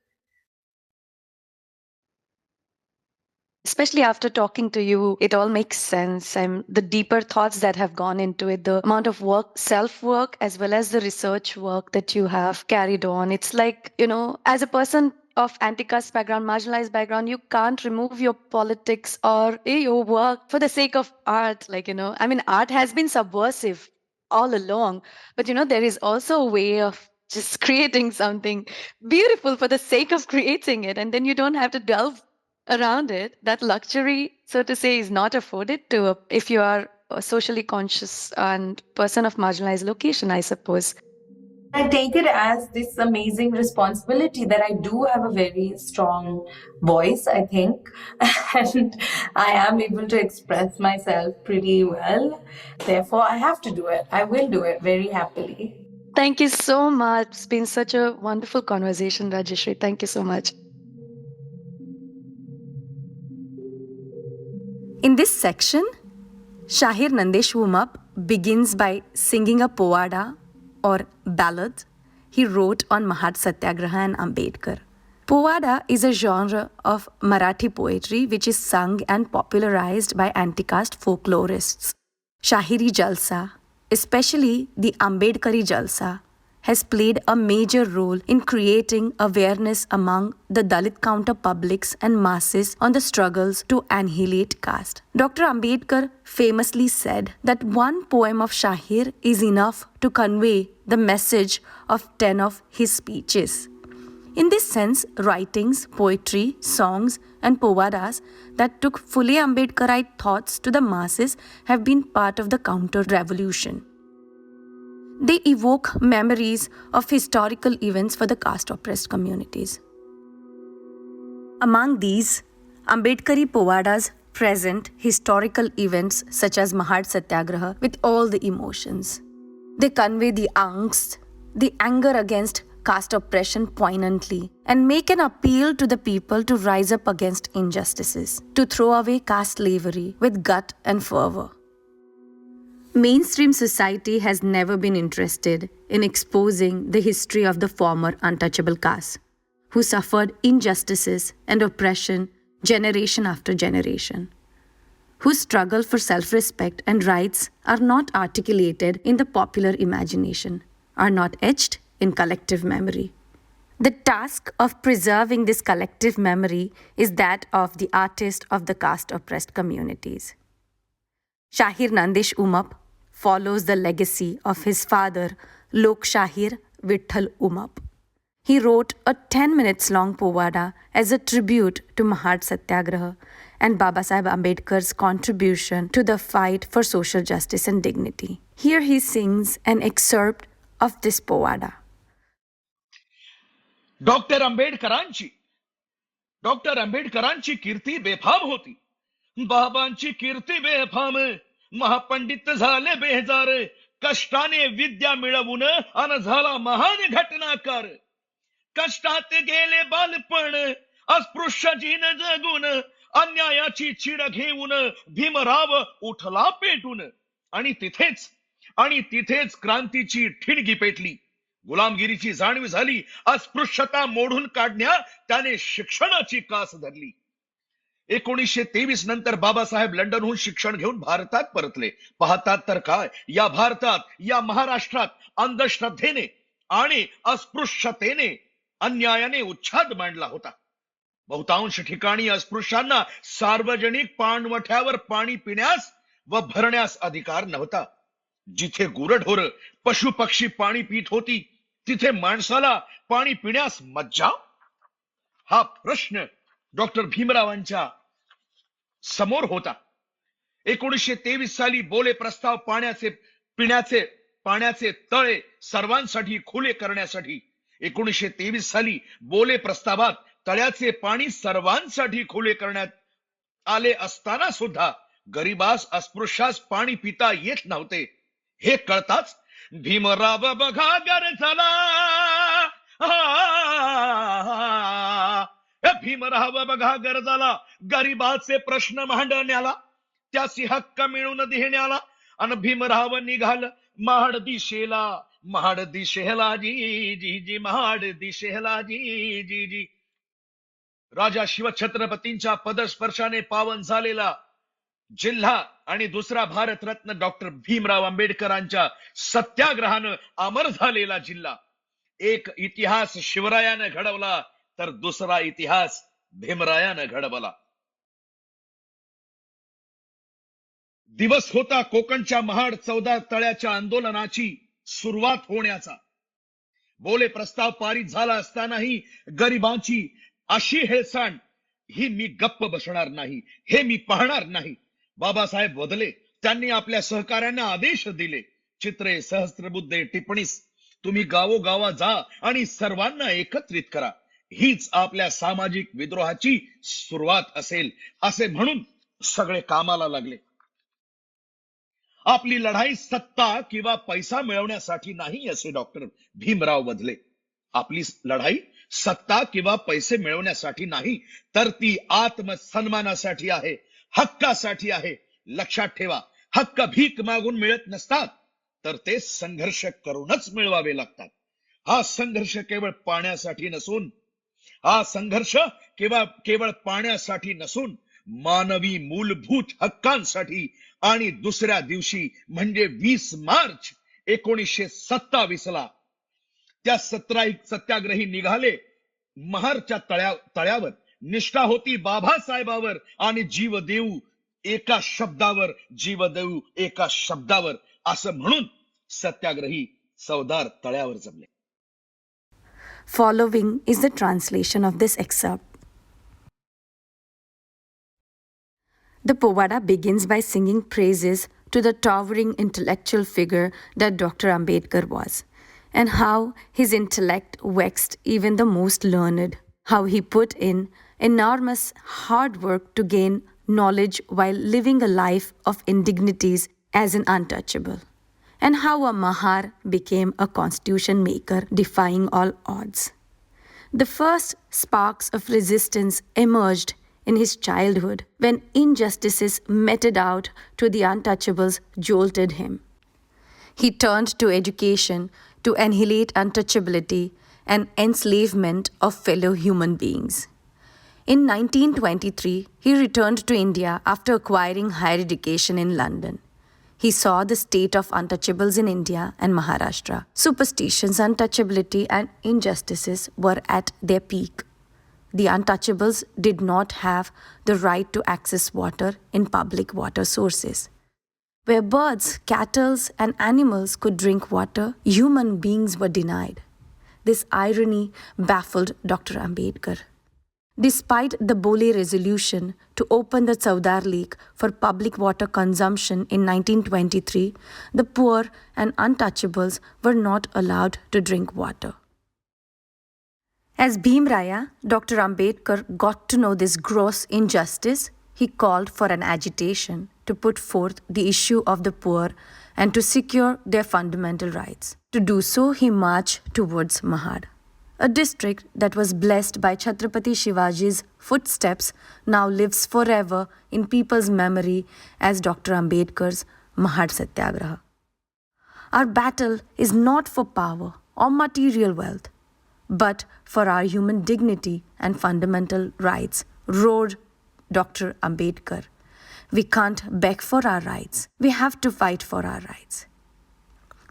Especially after talking to you, it all makes sense. The deeper thoughts that have gone into it, the amount of work, self-work, as well as the research work that you have carried on. It's like, as a person of anti-caste background, marginalized background, you can't remove your politics or your work for the sake of art. Art has been subversive all along, but there is also a way of just creating something beautiful for the sake of creating it, and then you don't have to delve around it. That luxury, so to say, is not afforded to if you are a socially conscious and person of marginalized location, I suppose. I take it as this amazing responsibility that I do have a very strong voice, I think, and I am able to express myself pretty well. Therefore, I have to do it. I will do it very happily. Thank you so much. It's been such a wonderful conversation, Rajyashri. Thank you so much. In this section, Shahir Nandesh Umap begins by singing a povada or ballad he wrote on Mahad Satyagraha and Ambedkar. Povada is a genre of Marathi poetry which is sung and popularized by anti-caste folklorists. Shahiri Jalsa, especially the Ambedkari Jalsa, has played a major role in creating awareness among the Dalit counter publics and masses on the struggles to annihilate caste. Dr. Ambedkar famously said that one poem of Shahir is enough to convey the message of 10 of his speeches. In this sense, writings, poetry, songs, and povadas that took fully Ambedkarite thoughts to the masses have been part of the counter-revolution. They evoke memories of historical events for the caste-oppressed communities. Among these, Ambedkari povadas present historical events such as Mahad Satyagraha with all the emotions. They convey the angst, the anger against caste oppression poignantly, and make an appeal to the people to rise up against injustices, to throw away caste slavery with gut and fervor. Mainstream society has never been interested in exposing the history of the former untouchable caste, who suffered injustices and oppression generation after generation. whose struggle for self-respect and rights are not articulated in the popular imagination, are not etched in collective memory. The task of preserving this collective memory is that of the artist of the caste-oppressed communities. Shahir Nandesh Umap follows the legacy of his father, Lok Shahir Retell Umap. He wrote a 10 minutes long povada as a tribute to Mahad Satyagraha and Babasaheb Ambedkar's contribution to the fight for social justice and dignity. Here he sings an excerpt of this povada. Doctor आंबेडकरांची कीर्ती बेफाम होती. बाबांची कीर्ती बेफाम. महापंडित झाले बेजार. कष्टाने विद्या मिळवून अन झाला महान घटनाकार. कष्टात गेले बालपण अस्पृश्य जीन जगून. अन्यायाची चीड घेऊन भीमराव उठला पेटून. आणि तिथेच क्रांतीची ठिणगी पेटली. गुलामगिरीची जाणीव झाली. अस्पृश्यता मोडून काढण्या त्याने शिक्षणाची कास धरली. 1923 नंतर बाबासाहेब लंडनहून शिक्षण घेऊन भारतात परतले. पाहतात तर काय, या भारतात, या महाराष्ट्रात अंधश्रद्धेने आणि अस्पृश्यतेने अन्यायाने उच्छाद मांडला होता. बहुतांश ठिकाणी अस्पृश्यांना सार्वजनिक पाणवठ्यावर पाणी पिण्यास व भरण्यास अधिकार नव्हता. जिथे गुरढोर पशु पक्षी पाणी पित होती तिथे माणसाला पाणी पिण्यास मज्जा. हा प्रश्न डॉक्टर भीमरावांच्या समोर होता. 1923 साली बोले प्रस्ताव पाण्याचे तळे सर्वांसाठी खुले करण्यासाठी. 1923 साली बोले प्रस्तावात तळ्याचे पाणी सर्वांसाठी खुले करण्यात आले असताना सुद्धा गरीबास अस्पृश्यास पाणी पिता येत नव्हते. हे कळताच भीमराव बघा गरजला. भीमराव बघा गरजला. गरीबाचे प्रश्न मांडण्याला, त्यासी हक्क मिळवून देण्याला. आणि भीमराव निघाल महाड दिशेला जी जी जी महाड दिशेला जी जी जी. राजा शिवछत्रपतींच्या पदस्पर्शाने पावन झालेला जिल्हा आणि दुसरा भारतरत्न डॉक्टर भीमराव आंबेडकरांच्या सत्याग्रहानं अमर झालेला जिल्हा. एक इतिहास शिवरायानं घडवला तर दुसरा इतिहास भीमरायानं घडवला. दिवस होता कोकणच्या महाड 14 तळ्याच्या आंदोलनाची सुरुवात होण्याचा. बोले प्रस्ताव पारित झाला असतानाही गरिबांची अशी हेळसांड ही मी गप्प बसणार नाही, हे मी पाहणार नाही. बाबासाहेब बदले. त्यांनी आपल्या सहकाऱ्यांना आदेश दिले. चित्रे, सहस्त्रबुद्धे, टिप्पणीस तुम्ही गावोगावा जा आणि सर्वांना एकत्रित करा. हीच आपल्या सामाजिक विद्रोहाची सुरुवात असेल असे म्हणून सगळे कामाला लागले. आपली लढाई सत्ता किंवा पैसा मिळवण्यासाठी नाही असे डॉक्टर भीमराव बदले. आपली लढाई सत्ता किंवा पैसे मिळवण्यासाठी नाही, तर ती आत्मसन्मानासाठी आहे, हक्कासाठी आहे. लक्षात ठेवा, हक्क भीक मागून मिळत नसतात, तर ते संघर्ष करूनच मिळवावे लागतात. हा संघर्ष केवळ पाण्यासाठी नसून मानवी मूलभूत हक्कांसाठी. आणि दुसऱ्या दिवशी म्हणजे 20 मार्च 1927 ला त्या सत्याग्रही निघाले महारच्या तळ्यावर. निष्ठा होती बाबासाहेबावर आणि जीव देऊ एका शब्दावर असं म्हणून सत्याग्रही चवदार तळ्यावर जमले. Following is the translation of this excerpt. The Povada begins by singing praises to the towering intellectual figure that Dr. Ambedkar was, and how his intellect vexed even the most learned, how he put in enormous hard work to gain knowledge while living a life of indignities as an untouchable, and how a Mahar became a constitution maker defying all odds. The first sparks of resistance emerged in his childhood when injustices meted out to the untouchables jolted him. He turned to education to annihilate untouchability and enslavement of fellow human beings. In 1923, he returned to India after acquiring higher education in London. He saw the state of untouchables in India and Maharashtra. Superstitions, untouchability, and injustices were at their peak. The untouchables did not have the right to access water in public water sources. Where birds, cattle, and animals could drink water, human beings were denied. This irony baffled Dr. Ambedkar. Despite the Bole resolution to open the Saudar Lake for public water consumption in 1923, the poor and untouchables were not allowed to drink water. As Bhimraya, Dr. Ambedkar got to know this gross injustice, he called for an agitation to put forth the issue of the poor and to secure their fundamental rights. To do so, he marched towards Mahad. A district that was blessed by Chhatrapati Shivaji's footsteps now lives forever in people's memory as Dr. Ambedkar's Mahad Satyagraha. Our battle is not for power or material wealth, but for our human dignity and fundamental rights, roared Dr. Ambedkar. We can't beg for our rights. We have to fight for our rights.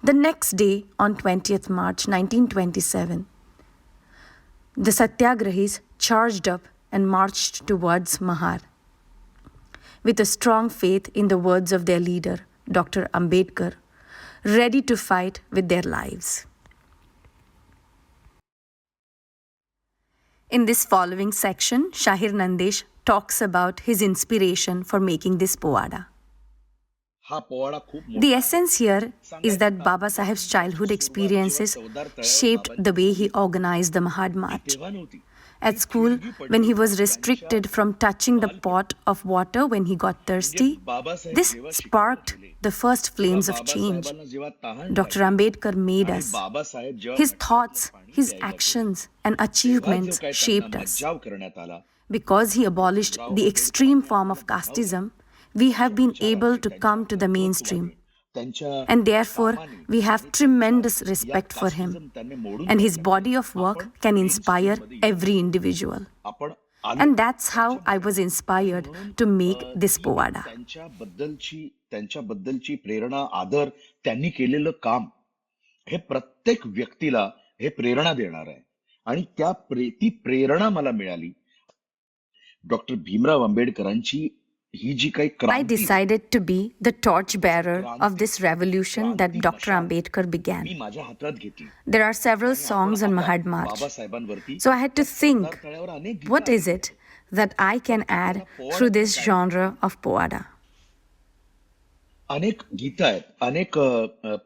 The next day, on 20th March 1927, the Satyagrahis charged up and marched towards Mahad. With a strong faith in the words of their leader, Dr. Ambedkar, ready to fight with their lives. In this following section, Shahir Nandesh talks about his inspiration for making this powada. The essence here is that Baba Saheb's childhood experiences shaped the way he organized the Mahad March. At school, when he was restricted from touching the pot of water when he got thirsty, this sparked the first flames of change. Dr. Ambedkar made us. His thoughts, his actions, and achievements shaped us. Because he abolished the extreme form of casteism, we have been able to come to the mainstream. And therefore, we have tremendous respect for him. And his body of work can inspire every individual. And that's how I was inspired to make this powada. त्यांच्याबद्दलची प्रेरणा, आदर, त्यांनी केलेलं काम हे प्रत्येक व्यक्तीला हे प्रेरणा देणार आहे. आणि ती प्रेरणा मला मिळाली डॉक्टर भीमराव आंबेडकरांची. I decided to be the torchbearer of this revolution that Dr. Ambedkar began. There are several songs on Mahad March. So I had to think, what is it that I can add through this genre of powada? अनेक गीत आहेत, अनेक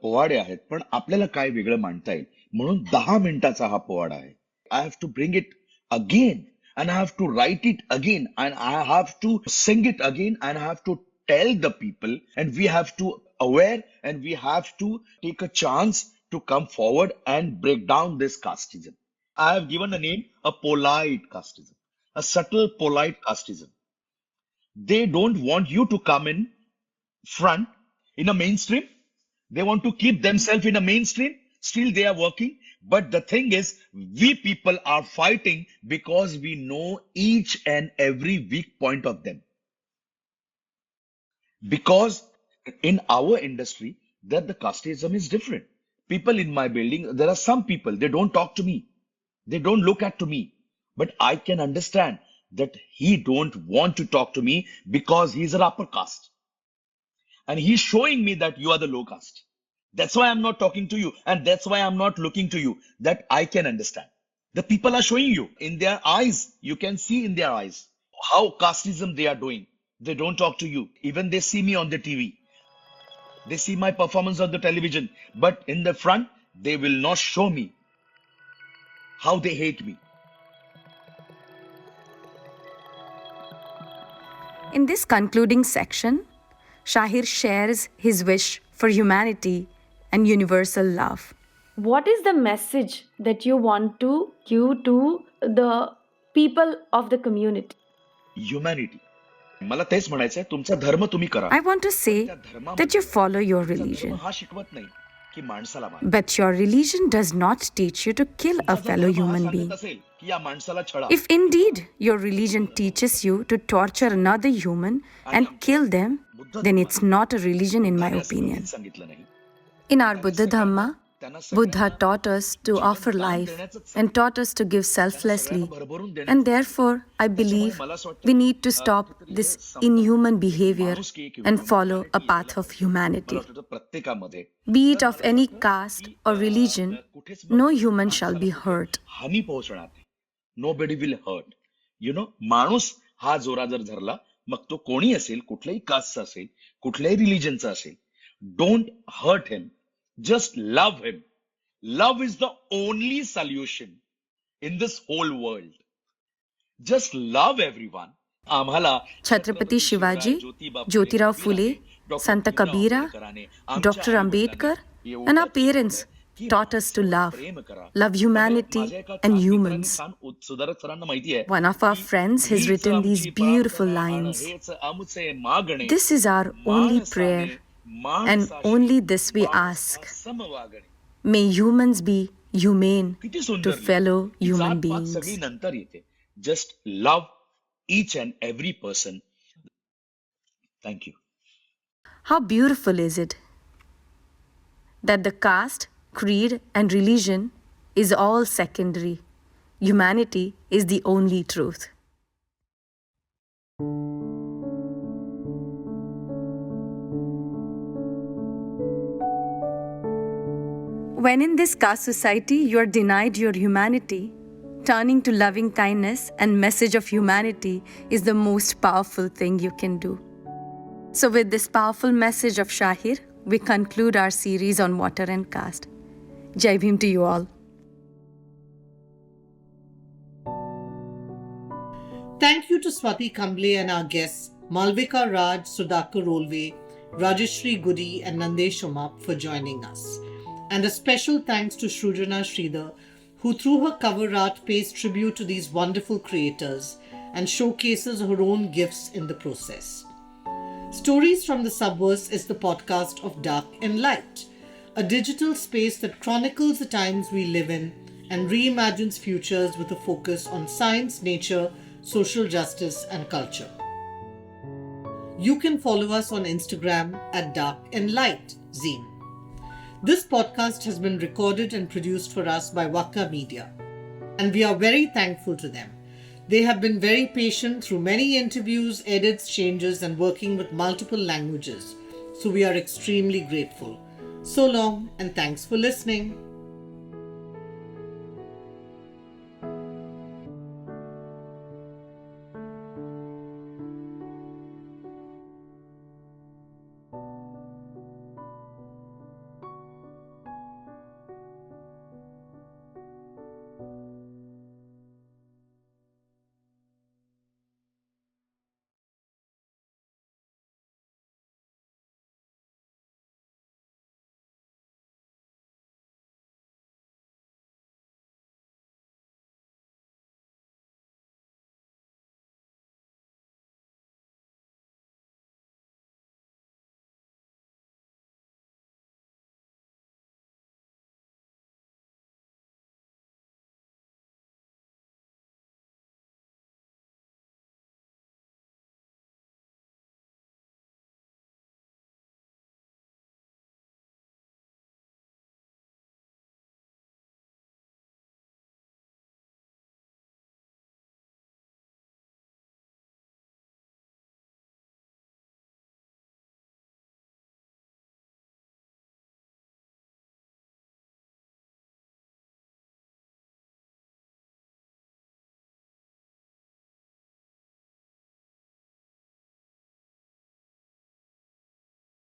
पोवाडे आहेत, पण आपल्याला काय वेगळं मांडता येईल म्हणून 10 मिनिटाचा हा पोवाडा आहे. I have to bring it again and I have to write it again and I have to sing it again and I have to tell the people and we have to aware and we have to take a chance to come forward and break down this casteism. I have given a name, a polite casteism, a subtle polite casteism. They don't want you to come in front in a mainstream. They want to keep themselves in a mainstream. Still they are working. But the thing is, we people are fighting because we know each and every weak point of them. Because in our industry, that the casteism is different. People in my building, there are some people, they don't talk to me. They don't look at to me. But I can understand that he don't want to talk to me because he's an upper caste. And he's showing me that you are the low caste. That's why I'm not talking to you. And that's why I'm not looking to you. That I can understand. The people are showing you in their eyes. You can see in their eyes how casteism they are doing. They don't talk to you. Even they see me on the TV. They see my performance on the television. But in the front, they will not show me how they hate me. In this concluding section, Shahir shares his wish for humanity and universal love. What is the message that you want to give to the people of the community? Humanity. मला तेच म्हणायचंय, तुमचा धर्म तुम्ही करा. I want to say that you follow your religion. हा शिकवत नाही. की माणसाला मारा. But your religion does not teach you to kill a तुमचा जर fellow धर्म हा human सांगत being. असेल की या माणसाला छळा, If indeed your religion teaches you to torture another human and kill them, then it's not a religion in my बुद्धाने असं opinion. कधीच सांगितलं नाही. In our Buddha Dhamma, Buddha taught us to offer life and taught us to give selflessly. And therefore, I believe we need to stop this inhuman behavior and follow a path of humanity. मला वाटतं प्रत्येकामध्ये Be it of any caste or religion, no human shall be hurt. हानी पोहोचणार नाही. Nobody will hurt. माणूस हा जोरा जर धरला, मग तो कोणी असेल, कुठल्याही कास्टचा असेल, कुठल्याही रिलिजनचा असेल, don't hurt him, just love him. Love is the only solution in this whole world. Just love everyone. आम्हाला Chhatrapati Shivaji, Jyotirao Phule, Sant Kabira, Dr. Ambedkar, and our parents taught us to love humanity and humans. सुधारक सरांना माहिती आहे, One of our friends has written these beautiful lines. This is our only prayer, and only this we ask. May humans be humane to fellow human beings. सगळी नंतर येते. Just love each and every person. Thank you. How beautiful is it that the caste, creed, and religion is all secondary. Humanity is the only truth. When in this caste society you are denied your humanity, turning to loving kindness and message of humanity is the most powerful thing you can do. So with this powerful message of Shahir, we conclude our series on Water and Caste. Jai Bhim to you all. Thank you to Swati Kamble and our guests Malvika Raj, Sudharak Olwe, Rajyashri Goody and Nandesh Umap for joining us. And a special thanks to Shrujana Sridhar, who through her cover art pays tribute to these wonderful creators and showcases her own gifts in the process. Stories from the Subverse is the podcast of Dark and Light, a digital space that chronicles the times we live in and reimagines futures with a focus on science, nature, social justice and culture. You can follow us on Instagram at Dark and Light Zine. This podcast has been recorded and produced for us by Waka Media, and we are very thankful to them. They have been very patient through many interviews, edits, changes, and working with multiple languages, so we are extremely grateful. So long, and thanks for listening.